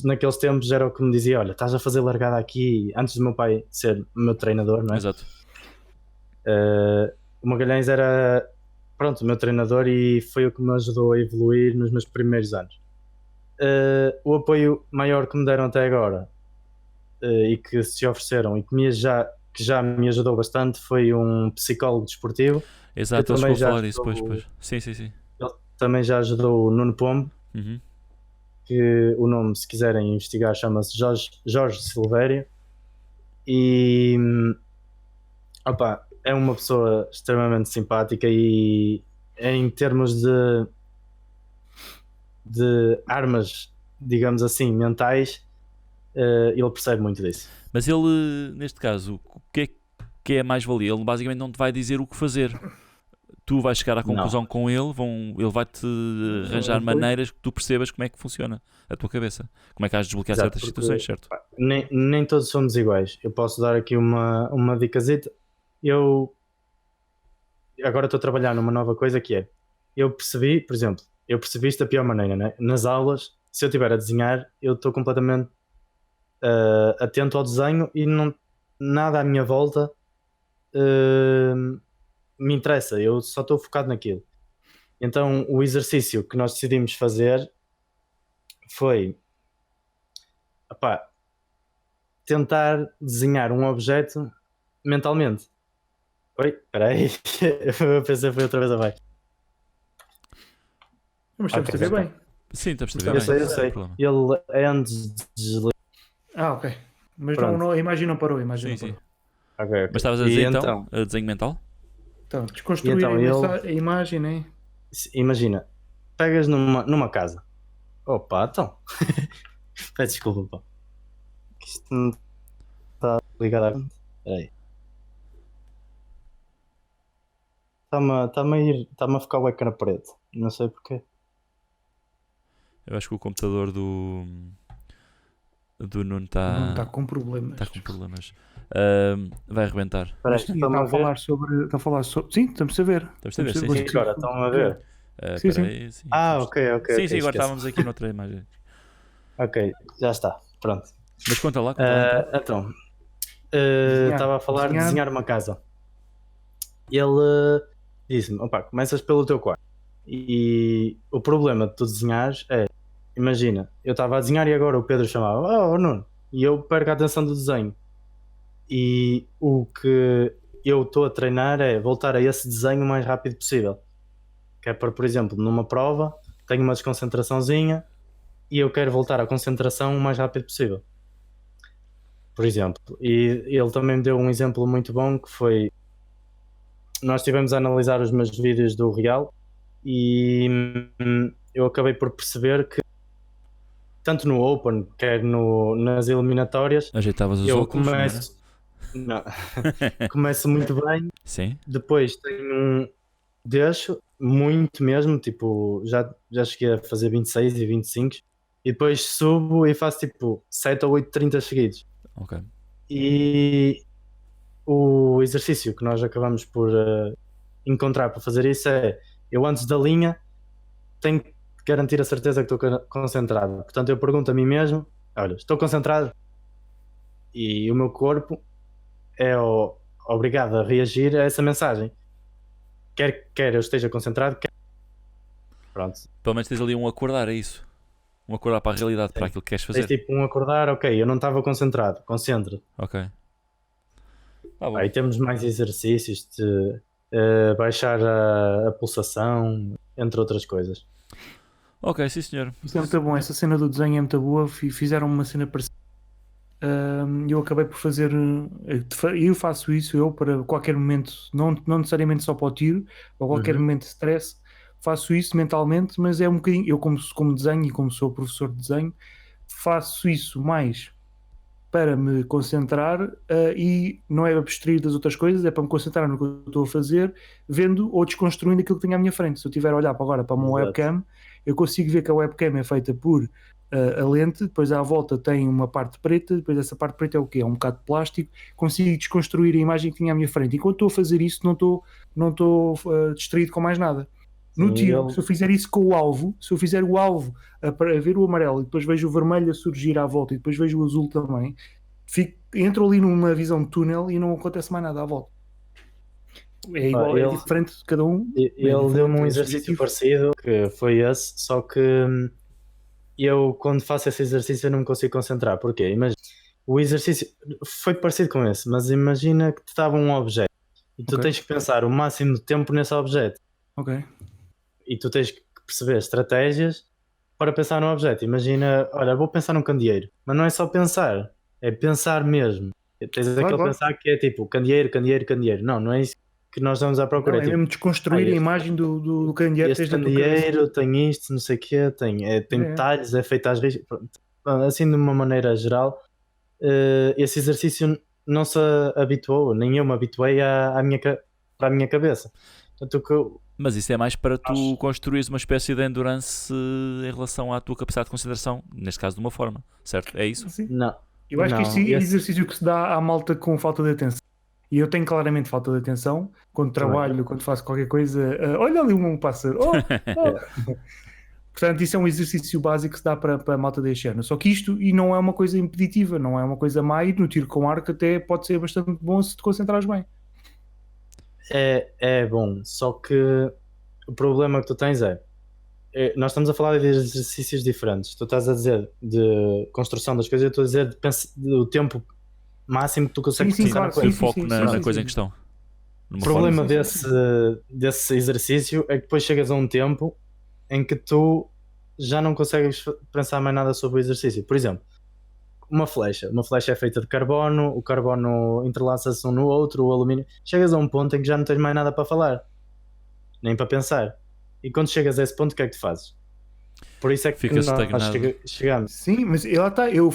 naqueles tempos era o que me dizia: olha, estás a fazer largada aqui, antes do meu pai ser meu treinador, não é? Exato. O Magalhães era, pronto, o meu treinador e foi o que me ajudou a evoluir nos meus primeiros anos. O apoio maior que me deram até agora, e que se ofereceram e que já me ajudou bastante, foi um psicólogo desportivo. Exato, Eu eles também vão já falar disso, ajudou- pois. Sim, sim, sim. Ele também já ajudou o Nuno Pombo, Uhum. que o nome, se quiserem investigar, chama-se Jorge Silvério. E opa, é uma pessoa extremamente simpática e em termos de armas, digamos assim, mentais, ele percebe muito disso. Mas ele, neste caso, o que é mais valia? Ele basicamente não te vai dizer o que fazer. Tu vais chegar à conclusão com ele, ele vai-te arranjar apoio. maneiras que tu percebas como é que funciona a tua cabeça. Como é que has de desbloquear Exato, certas porque, situações, certo? pá, nem todos somos iguais. Eu posso dar aqui uma dicazita. Eu agora estou a trabalhar numa nova coisa que é, eu percebi, por exemplo, eu percebi isto da pior maneira, né? Nas aulas, se eu estiver a desenhar, eu estou completamente atento ao desenho e não, nada à minha volta me interessa, eu só estou focado naquilo. Então o exercício que nós decidimos fazer foi, opá, tentar desenhar um objeto mentalmente. Oi, espera aí, eu pensei que foi outra vez abaixo. Mas estamos Ok, a ver já bem. Sim, estamos a ver Eu bem. sei, eu não sei. tem problema. Ele é antes de desligar. Ah, ok. Mas Pronto. a imagem não parou, a Sim, imagem não sim. parou. Ok. Mas estavas a dizer então, desenho mental? Então, desconstruir Então, a imagem, né? Imagina, pegas numa casa. Opa, então. Peço desculpa, pá. Que isto não está ligado à. Espera aí. Está-me a ficar o ecrã preto. Não sei porquê. Eu acho que o computador do Nuno Não está está com problemas. com problemas. Vai arrebentar. Espera aí, Mas sim, estão-me a ver? está a falar sobre. Sim, estamos a ver. Estamos a ver, sim, Estamos sim. E agora, estão a ver? Sim, Espera sim. aí, sim. Ah, estamos- ok. Sim, ok, sim, agora esquece. estávamos aqui noutra imagem. Ok, já está. Pronto. Mas conta lá então. Então, Desenhar. estava a falar de Desenhar. desenhar uma casa. Ele disse-me: opá, começas pelo teu quarto. E o problema de tu desenhares é, imagina, eu estava a desenhar e agora o Pedro chamava: oh Nuno, e eu perco a atenção do desenho. E o que eu estou a treinar é voltar a esse desenho o mais rápido possível. Que é para, por exemplo, numa prova, tenho uma desconcentraçãozinha e eu quero voltar à concentração o mais rápido possível. Por exemplo, e ele também me deu um exemplo muito bom que foi, nós estivemos a analisar os meus vídeos do Real e eu acabei por perceber que tanto no Open, quer nas eliminatórias, Ajeitavas os eu óculos, não era? não, começo muito bem, Sim, depois deixo muito mesmo, tipo, já cheguei a fazer 26 e 25 e depois subo e faço tipo 7 ou 8 30 seguidos. ok. E o exercício que nós acabamos por encontrar para fazer isso é: eu antes da linha tenho que garantir a certeza que estou concentrado. Portanto, eu pergunto a mim mesmo: olha, estou concentrado? E o meu corpo é obrigado a reagir a essa mensagem. Quer eu esteja concentrado, quer. Pronto. Pelo menos tens ali um acordar, é isso? Um acordar para a realidade, para Sim. aquilo que queres Tens fazer. tipo um acordar, ok, eu não estava concentrado, concentra. Ok. Bom. Aí temos mais exercícios de baixar a pulsação, entre outras coisas. Ok, sim senhor. Isso é muito bom, essa cena do desenho é muito boa. Fizeram uma cena parecida. Eu acabei por fazer. Eu faço isso, eu para qualquer momento, não necessariamente só para o tiro, ou qualquer Uhum. momento de stress, faço isso mentalmente, mas é um bocadinho. Eu, como desenho e como sou professor de desenho, faço isso mais para me concentrar e não é abstrair das outras coisas, é para me concentrar no que eu estou a fazer, vendo ou desconstruindo aquilo que tenho à minha frente. Se eu estiver a olhar agora para uma Exato. webcam, eu consigo ver que a webcam é feita por a lente, depois à volta tem uma parte preta, depois essa parte preta é o quê? É um bocado de plástico, consigo desconstruir a imagem que tinha à minha frente. Enquanto estou a fazer isso, não estou distraído com mais nada. No Sim, tiro, se eu fizer isso com o alvo, se eu fizer o alvo a ver o amarelo e depois vejo o vermelho a surgir à volta e depois vejo o azul também, entro ali numa visão de túnel e não acontece mais nada à volta. É igual, é diferente de cada um. Ele deu-me um é exercício subjetivo. parecido, que foi esse, só que eu, quando faço esse exercício, eu não me consigo concentrar. Porquê? Imagina, o exercício foi parecido com esse, mas imagina que te dava um objeto e tu Ok. tens que pensar o máximo de tempo nesse objeto Ok. e tu tens que perceber estratégias para pensar no objeto. Imagina, olha, vou pensar num candeeiro, mas não é só pensar, é pensar mesmo. Tens aquele Claro. pensar que é tipo candeeiro, candeeiro, candeeiro. Não é isso que nós estamos à procura. Não, é tipo, mesmo desconstruir a imagem do candeeiro que este tens na tua cabeça. candeeiro tem isto, não sei o quê, tem detalhes, é feito às vezes. Assim, de uma maneira geral, esse exercício não se habituou, nem eu me habituei para a minha cabeça. Portanto, Mas isso é mais para tu Acho- construires uma espécie de endurance em relação à tua capacidade de concentração, neste caso de uma forma, certo? É isso? Sim. não, Eu acho que não, este é exercício que se dá à malta com falta de atenção. E eu tenho claramente falta de atenção quando Também. trabalho, quando faço qualquer coisa. Olha ali um pássaro. Oh. Portanto, isso é um exercício básico que se dá para a malta deste ano. Só que isto e não é uma coisa impeditiva, não é uma coisa má, e no tiro com arco até pode ser bastante bom se te concentrares bem. É bom, só que o problema que tu tens nós estamos a falar de exercícios diferentes. Tu estás a dizer de construção das coisas, eu estou a dizer do tempo máximo que tu consegues Sim, pensar claro, na coisa. E foco na sim, coisa sim. em questão. O Numa problema forma. desse exercício é que depois chegas a um tempo em que tu já não consegues pensar mais nada sobre o exercício. Por exemplo, uma flecha é feita de carbono, o carbono entrelaça-se um no outro, o alumínio. Chegas a um ponto em que já não tens mais nada para falar, nem para pensar. E quando chegas a esse ponto, o que é que tu fazes? Por isso é que Ficas nós estagnado. chegamos. Sim, mas lá está, eu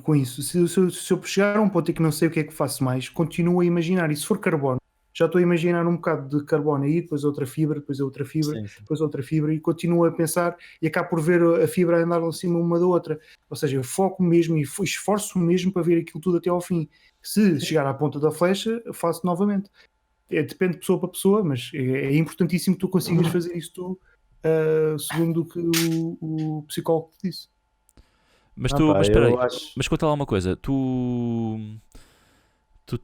com isso. Se eu chegar a um ponto em que não sei o que é que faço mais, continuo a imaginar. E se for carbono, já estou a imaginar um bocado de carbono aí, depois outra fibra, depois outra fibra, Sim. depois outra fibra, e continuo a pensar e acabo por ver a fibra a andar em cima uma da outra. Ou seja, eu foco mesmo e esforço mesmo para ver aquilo tudo até ao fim. Se chegar à ponta da flecha, faço novamente. Depende de pessoa para pessoa, mas é importantíssimo que tu consigas fazer isso tu, segundo o que o psicólogo te disse. Mas Pá, espera aí, eu acho. mas conta lá uma coisa, tu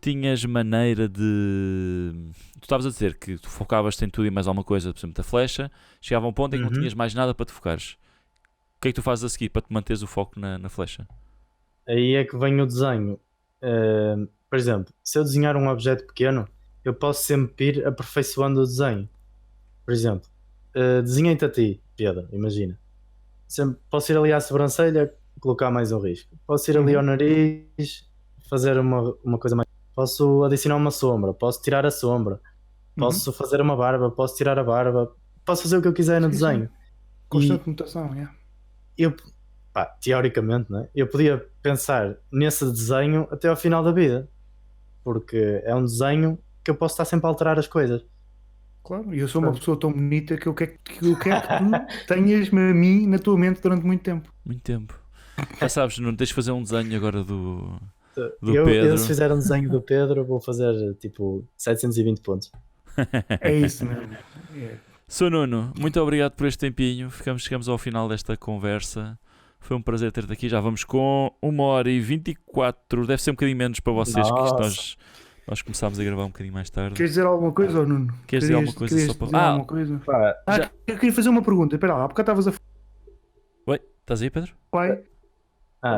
tinhas maneira de. Tu estavas a dizer que tu focavas em tudo e mais alguma coisa, por exemplo, da flecha, chegava a um ponto em que não Uhum. tinhas mais nada para te focares. O que é que tu fazes a seguir para te manteres o foco na flecha? Aí é que vem o desenho. Por exemplo, se eu desenhar um objeto pequeno, eu posso sempre ir aperfeiçoando o desenho. Por exemplo, desenhei-te a ti, Pedro, imagina. Sempre posso ir ali à sobrancelha, colocar mais um risco. Posso ir ali ao nariz, fazer uma coisa mais. Posso adicionar uma sombra, posso tirar a sombra, posso fazer uma barba, posso tirar a barba, posso fazer o que eu quiser no Sim, desenho. Constante mutação, yeah. Eu, pá, teoricamente, né? Eu podia pensar nesse desenho até ao final da vida, porque é um desenho que eu posso estar sempre a alterar as coisas. Claro, e eu sou uma pessoa tão bonita que eu quero que tu tenhas-me a mim na tua mente durante muito tempo. Muito tempo. Já sabes, não tens de fazer um desenho agora do Eu, Pedro. se fizer um desenho do Pedro, vou fazer tipo 720 pontos. É isso mesmo. É. Sou Nuno, muito obrigado por este tempinho. Chegamos ao final desta conversa. Foi um prazer ter-te aqui. Já vamos com 1h24. Deve ser um bocadinho menos para vocês, que isto nós começámos a gravar um bocadinho mais tarde. Queres dizer alguma coisa, ou Nuno? Queres dizer alguma coisa só para... dizer alguma coisa? Pá, já- Eu queria fazer uma pergunta. Espera lá, há bocado estavas a Oi, estás aí, Pedro? falar. ok,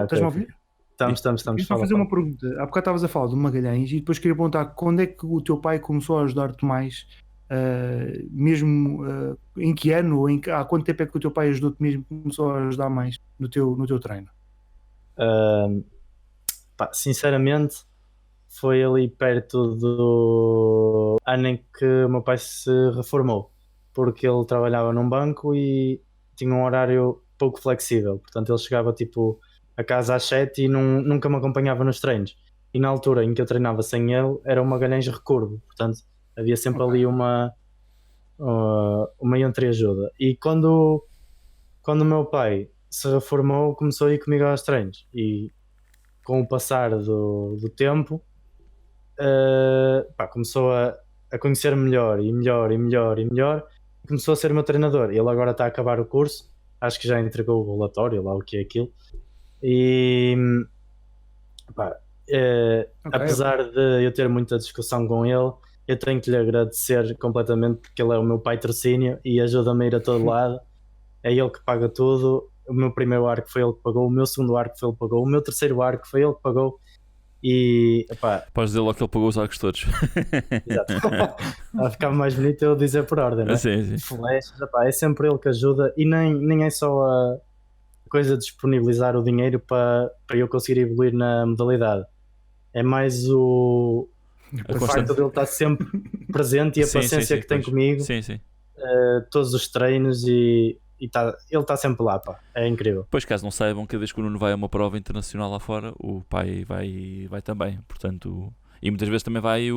Estás-me a ok. ouvir? Estamos. Queria só fazer uma pergunta. Há bocado estavas a falar do Magalhães e depois queria perguntar quando é que o teu pai começou a ajudar-te mais, mesmo em que ano, ou há quanto tempo é que o teu pai ajudou-te mesmo, começou a ajudar mais no teu treino? Pá, sinceramente, foi ali perto do ano em que o meu pai se reformou, porque ele trabalhava num banco e tinha um horário pouco flexível, portanto ele chegava tipo a casa às 7 e nunca me acompanhava nos treinos. E na altura em que eu treinava sem ele era uma Magalhães recurvo, portanto havia sempre ali uma entreajuda. E quando o meu pai se reformou, começou a ir comigo aos treinos e com o passar do tempo começou a conhecer melhor e melhor e melhor e melhor, e começou a ser o meu treinador. Ele agora está a acabar o curso, acho que já entregou o relatório, lá o que é aquilo. E pá, apesar de eu ter muita discussão com ele, eu tenho que lhe agradecer completamente, porque ele é o meu patrocínio e ajuda-me a ir a todo lado. É ele que paga tudo. O meu primeiro arco foi ele que pagou, o meu segundo arco foi ele que pagou, o meu terceiro arco foi ele que pagou. E epá, Podes dizer logo que ele pagou os arcos todos. exato. A ficar mais bonito eu dizer por ordem, né? Sim. Flechas, epá, é sempre ele que ajuda e nem é só a coisa de disponibilizar o dinheiro para eu conseguir evoluir na modalidade. É mais o facto de ele estar sempre presente e a paciência que tem comigo. Sim. Todos os treinos e ele está sempre lá, pá. É incrível. Pois, caso não saibam, cada vez que o Nuno vai a uma prova internacional lá fora, o pai vai também, portanto, e muitas vezes também vai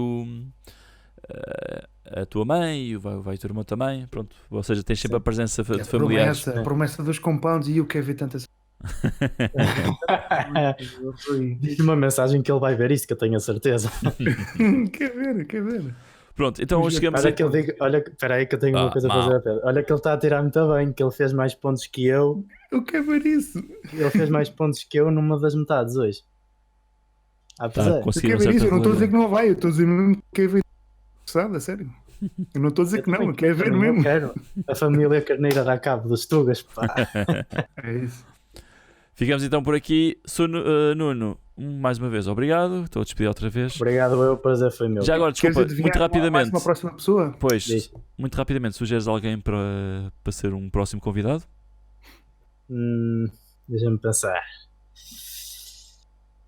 a tua mãe, e vai o teu irmão também, pronto, ou seja, tens sempre a presença de familiares. A promessa dos compounds e eu quero ver tantas. Diz-lhe uma mensagem que ele vai ver isso, que eu tenho a certeza. Quer ver. Pronto, então chegamos olha que eu digo, espera aí que eu tenho uma coisa a fazer a Pedro. Olha que ele está a tirar muito bem, que ele fez mais pontos que eu. Eu quero ver isso. Ele fez mais pontos que eu numa das metades hoje. Apesar. Eu quero ver isso, eu não estou a dizer que não vai, eu estou a dizer mesmo que quero ver. Sabe, a sério. Eu não estou a dizer que não, eu quero ver mesmo. Quero. A família Carneira dá cabo dos Tugas, pá. É isso. Ficamos então por aqui. Sou Nuno, mais uma vez, obrigado. Estou a despedir outra vez. Obrigado, o prazer foi meu. Já agora, desculpa, muito rapidamente. Uma próxima pessoa? Pois, muito rapidamente, sugeres alguém para ser um próximo convidado? Deixa-me pensar.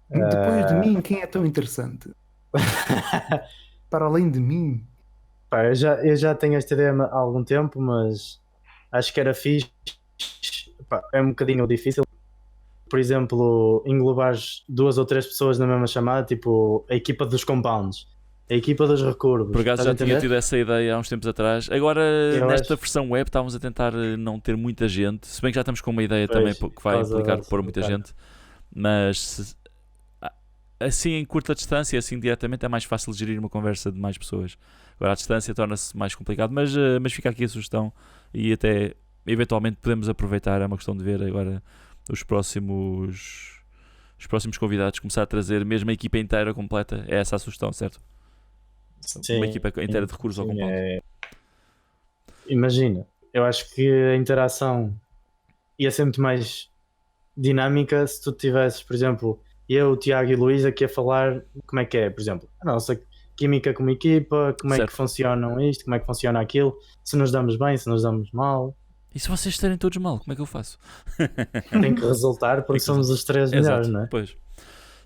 Depois de mim, quem é tão interessante? Para além de mim. Pá, eu já tenho esta ideia há algum tempo, mas acho que era fixe. Pá, é um bocadinho difícil. Por exemplo, englobar 2 ou 3 pessoas na mesma chamada, tipo a equipa dos compounds, a equipa dos recurvos. Por acaso já tinha tido essa ideia há uns tempos atrás. Agora, nesta versão web, estávamos a tentar não ter muita gente. Se bem que já estamos com uma ideia também que vai implicar pôr muita gente. Mas assim, em curta distância, assim diretamente, é mais fácil gerir uma conversa de mais pessoas. Agora, à distância torna-se mais complicado. Mas fica aqui a sugestão e até eventualmente podemos aproveitar. É uma questão de ver agora os próximos convidados, começar a trazer mesmo a equipa inteira completa. É essa a sugestão, certo? Sim, uma equipa inteira de recursos ao compound. Imagina, eu acho que a interação ia ser muito mais dinâmica se tu tivesses, por exemplo, eu, o Tiago e o Luís aqui a falar como é que é, por exemplo, a nossa química como equipa, como é que funcionam isto, como é que funciona aquilo, se nos damos bem, se nos damos mal. E se vocês estarem todos mal, como é que eu faço? Tem que resultar porque somos os 3 melhores, não é? Pois.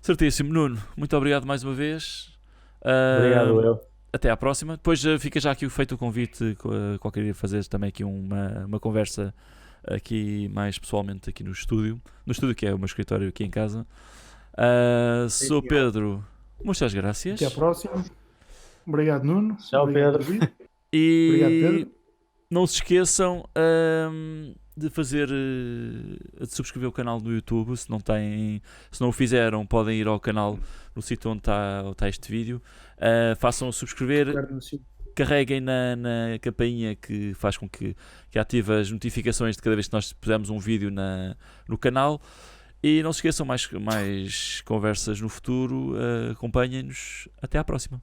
Certíssimo. Nuno, muito obrigado mais uma vez. Obrigado, eu. Até à próxima. Depois fica já aqui feito o convite, qualquer dia fazer também aqui uma conversa aqui mais pessoalmente aqui no estúdio que é o meu escritório aqui em casa. Sou Pedro, muitas graças. Até à próxima. Obrigado, Nuno. Tchau, Obrigado, Pedro. David. E Obrigado, Pedro. não se esqueçam de fazer de subscrever o canal no YouTube. Se não o fizeram, podem ir ao canal no sítio onde está este vídeo. Façam subscrever, carreguem na campainha que faz com que ative as notificações de cada vez que nós pusermos um vídeo no canal. E não se esqueçam, mais conversas no futuro. Acompanhem-nos. Até à próxima.